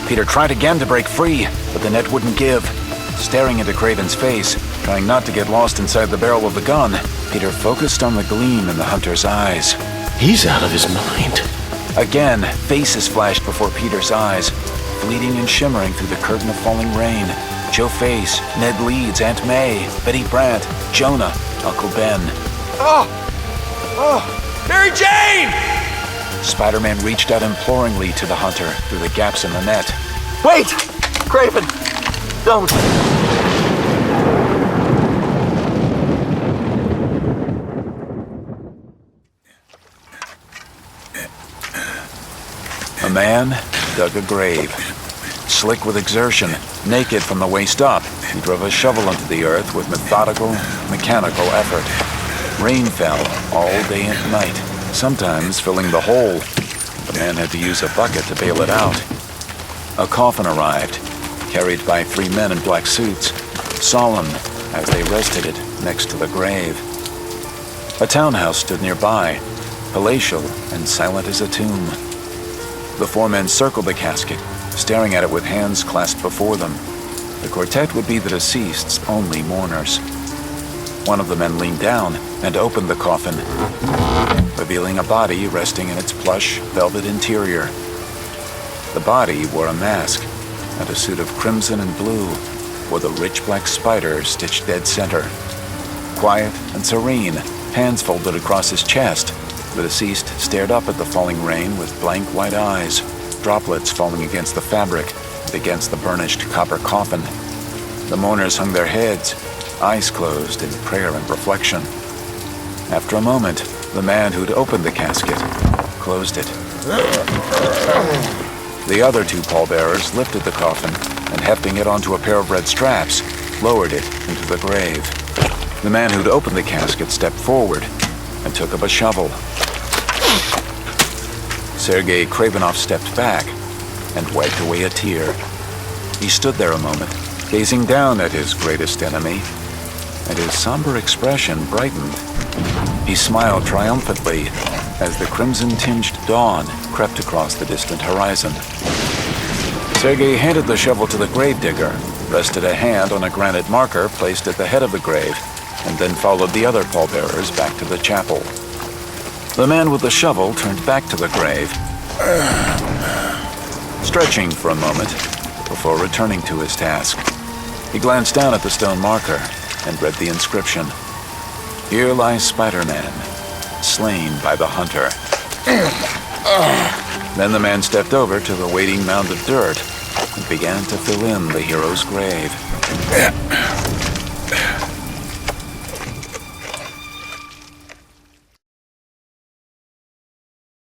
B: Peter tried again to break free, but the net wouldn't give. Staring into Kraven's face, trying not to get lost inside the barrel of the gun, Peter focused on the gleam in the hunter's eyes.
F: He's out of his mind.
B: Again, faces flashed before Peter's eyes, fleeting and shimmering through the curtain of falling rain. Joe Face, Ned Leeds, Aunt May, Betty Brant, Jonah, Uncle Ben.
D: Mary Jane!
B: Spider-Man reached out imploringly to the hunter through the gaps in the net.
F: Wait! Kraven! Don't!
B: man dug a grave. Slick with exertion, naked from the waist up, he drove a shovel into the earth with methodical, mechanical effort. Rain fell all day and night, sometimes filling the hole. The man had to use a bucket to bail it out. A coffin arrived, carried by 3 men in black suits, solemn as they rested it next to the grave. A townhouse stood nearby, palatial and silent as a tomb. The 4 men circled the casket, staring at it with hands clasped before them. The quartet would be the deceased's only mourners. One of the men leaned down and opened the coffin, revealing a body resting in its plush velvet interior. The body wore a mask and a suit of crimson and blue, with a rich black spider stitched dead center. Quiet and serene, hands folded across his chest, the deceased stared up at the falling rain with blank white eyes, droplets falling against the fabric and against the burnished copper coffin. The mourners hung their heads, eyes closed in prayer and reflection. After a moment, the man who'd opened the casket closed it. The other 2 pallbearers lifted the coffin and, hefting it onto a pair of red straps, lowered it into the grave. The man who'd opened the casket stepped forward and took up a shovel. Sergei Kravenov stepped back and wiped away a tear. He stood there a moment, gazing down at his greatest enemy, and his somber expression brightened. He smiled triumphantly as the crimson-tinged dawn crept across the distant horizon. Sergei handed the shovel to the gravedigger, rested a hand on a granite marker placed at the head of the grave, and then followed the other pallbearers back to the chapel. The man with the shovel turned back to the grave, stretching for a moment before returning to his task. He glanced down at the stone marker and read the inscription. Here lies Spider-Man, slain by the hunter. Then the man stepped over to the waiting mound of dirt and began to fill in the hero's grave.